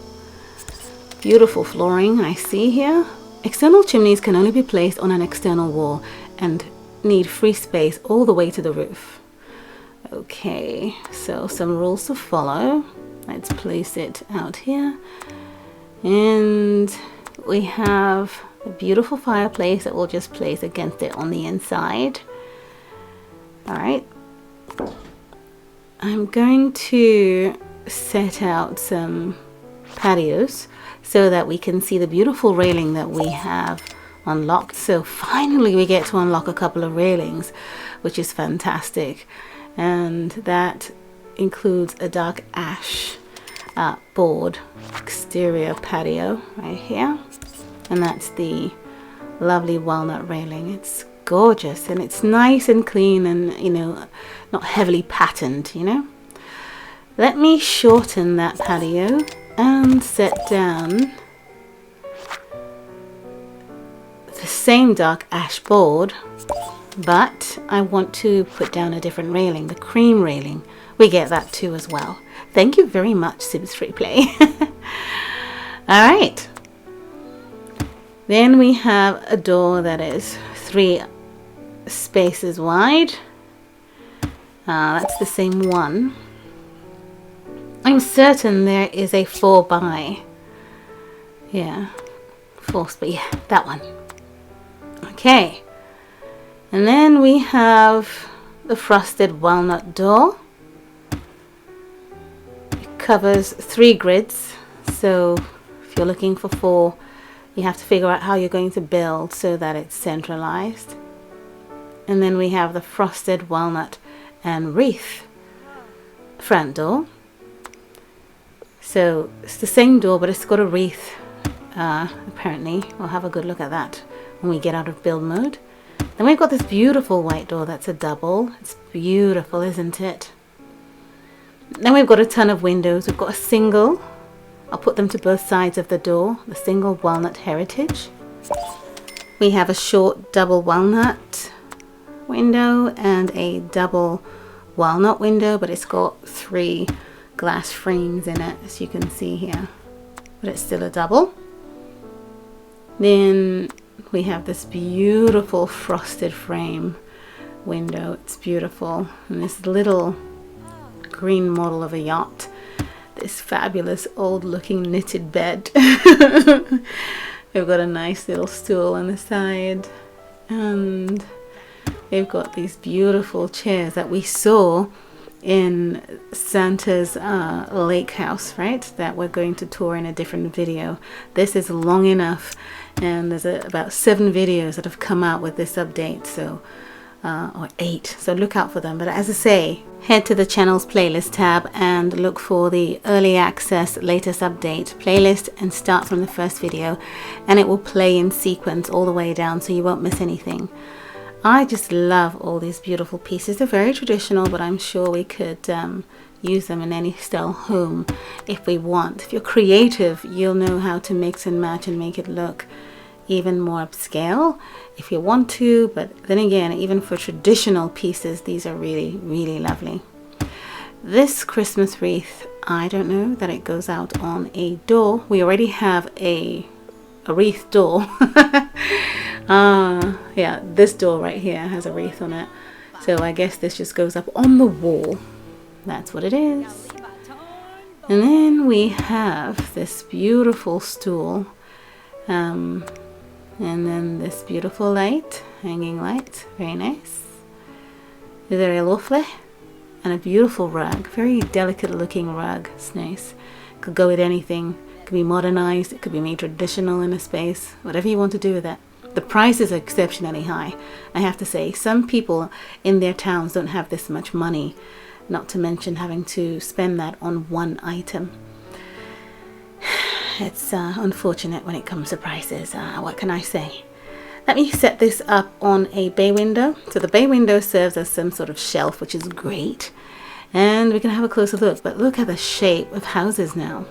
Beautiful flooring I see here. External chimneys can only be placed on an external wall and need free space all the way to the roof. Okay, so some rules to follow. Let's place it out here. And we have a beautiful fireplace that we'll just place against it on the inside. Alright. I'm going to set out some patios so that we can see the beautiful railing that we have unlocked. So finally we get to unlock a couple of railings, which is fantastic. And that includes a dark ash board exterior patio right here. And that's the lovely walnut railing. It's gorgeous and it's nice and clean and, you know, not heavily patterned, you know. Let me shorten that patio and set down the same dark ash board, but I want to put down a different railing, the cream railing. We get that too as well. Thank you very much, SimsFreePlay. Alright. Then we have a door that is 3 spaces wide. That's the same one. I'm certain there is a 4 by. Yeah. 4 space. Yeah, that one. Okay. And then we have the frosted walnut door. It covers 3 grids. So if you're looking for 4, you have to figure out how you're going to build so that it's centralized. And then we have the frosted walnut and wreath front door. So it's the same door, but it's got a wreath, apparently. We'll have a good look at that when we get out of build mode. Then we've got this beautiful white door that's a double. It's beautiful, isn't it? Then we've got a ton of windows. We've got a single. I'll put them to both sides of the door. The single walnut heritage. We have a short double walnut window and a double walnut window, but it's got 3 glass frames in it, as you can see here, but it's still a double. Then we have this beautiful frosted frame window. It's beautiful. And this little green model of a yacht. This fabulous old looking knitted bed. We've got a nice little stool on the side. And we've got these beautiful chairs that we saw in Santa's lake house, right? That we're going to tour in a different video. This is long enough, and there's about 7 videos that have come out with this update, so or 8, so look out for them. But as I say, head to the channel's playlist tab and look for the early access latest update playlist and start from the first video, and it will play in sequence all the way down, so you won't miss anything. I just love all these beautiful pieces. They're very traditional, but I'm sure we could use them in any style home if we want. If you're creative, you'll know how to mix and match and make it look even more upscale if you want to. But then again, even for traditional pieces, these are really, really lovely. This Christmas wreath, I don't know that it goes out on a door. We already have a wreath door. Yeah, this door right here has a wreath on it, so I guess this just goes up on the wall. That's what it is. And then we have this beautiful stool, and then this beautiful light, hanging light, very nice, very lovely, and a beautiful rug, very delicate looking rug. It's nice. Could go with anything. It could be modernized, it could be made traditional in a space, whatever you want to do with it. The price is exceptionally high, I have to say. Some people in their towns don't have this much money, not to mention having to spend that on one item. It's unfortunate when it comes to prices. What can I say? Let me set this up on a bay window. So the bay window serves as some sort of shelf, which is great. And we can have a closer look, but look at the shape of houses now.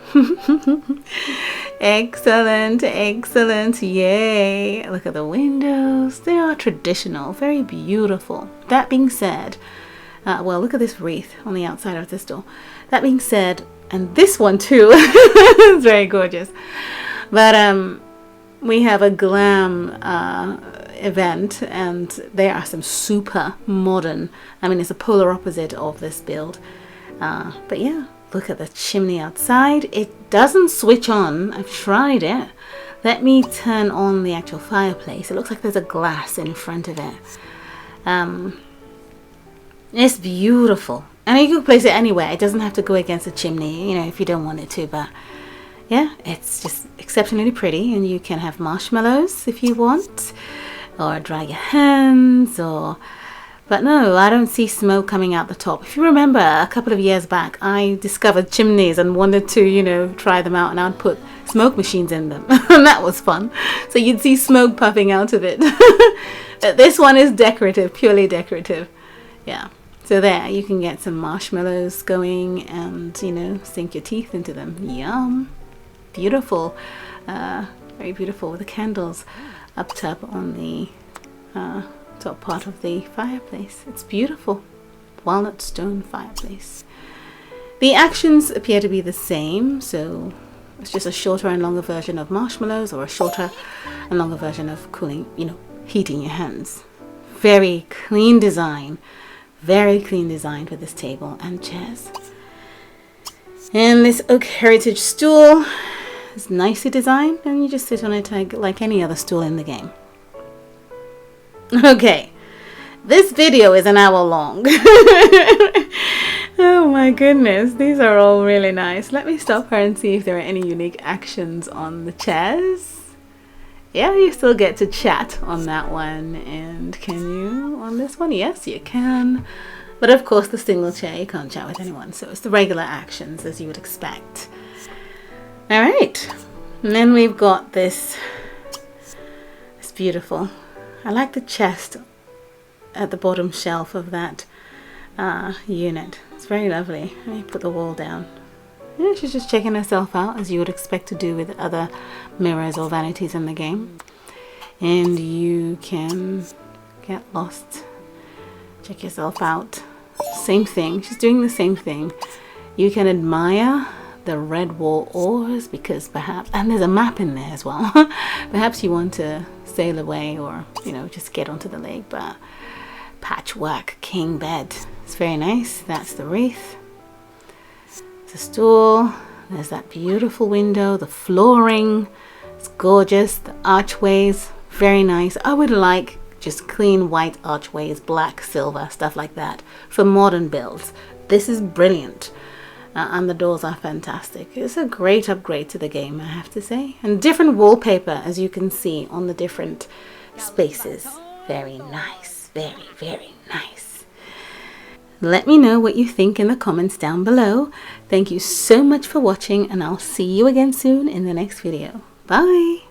Excellent, excellent, yay. Look at the windows. They are traditional, very beautiful. That being said, well, look at this wreath on the outside of this door. That being said, and this one too, it's very gorgeous. But we have a glam event, and there are some super modern, I mean, it's a polar opposite of this build. But yeah, look at the chimney outside. It doesn't switch on. I've tried it. Let me turn on the actual fireplace. It looks like there's a glass in front of it. It's beautiful, and you can place it anywhere. It doesn't have to go against the chimney, you know, if you don't want it to. But yeah, it's just exceptionally pretty, and you can have marshmallows if you want, or dry your hands, or... But no, I don't see smoke coming out the top. If you remember, a couple of years back, I discovered chimneys and wanted to, you know, try them out, and I'd put smoke machines in them. And that was fun. So you'd see smoke puffing out of it. But this one is decorative, purely decorative. Yeah. So there, you can get some marshmallows going and, you know, sink your teeth into them. Yum. Beautiful. Very beautiful with the candles up top on the top part of the fireplace. It's beautiful. Walnut stone fireplace. The actions appear to be the same, so it's just a shorter and longer version of marshmallows, or a shorter and longer version of cooling, you know, heating your hands. Very clean design. Very clean design for this table and chairs. And this oak heritage stool is nicely designed, and you just sit on it like any other stool in the game. Okay, this video is an hour long. Oh my goodness, these are all really nice. Let me stop her and see if there are any unique actions on the chairs. Yeah, you still get to chat on that one. And can you on this one? Yes, you can. But of course, the single chair, you can't chat with anyone. So it's the regular actions as you would expect. All right. And then we've got this. It's beautiful. I like the chest at the bottom shelf of that unit. It's very lovely. Let me put the wall down. Yeah, she's just checking herself out, as you would expect to do with other mirrors or vanities in the game. And you can get lost, check yourself out. Same thing, she's doing the same thing. You can admire the red wall oars, because perhaps, and there's a map in there as well. Perhaps you want to sail away or, you know, just get onto the lake. But patchwork king bed, it's very nice. That's the wreath. The stool, there's that beautiful window, the flooring, it's gorgeous, the archways, very nice. I would like just clean white archways, black, silver, stuff like that for modern builds. This is brilliant. And the doors are fantastic. It's a great upgrade to the game, I have to say. And different wallpaper, as you can see, on the different spaces. Very nice, very, very nice. Let me know what you think in the comments down below. Thank you so much for watching, and I'll see you again soon in the next video. Bye!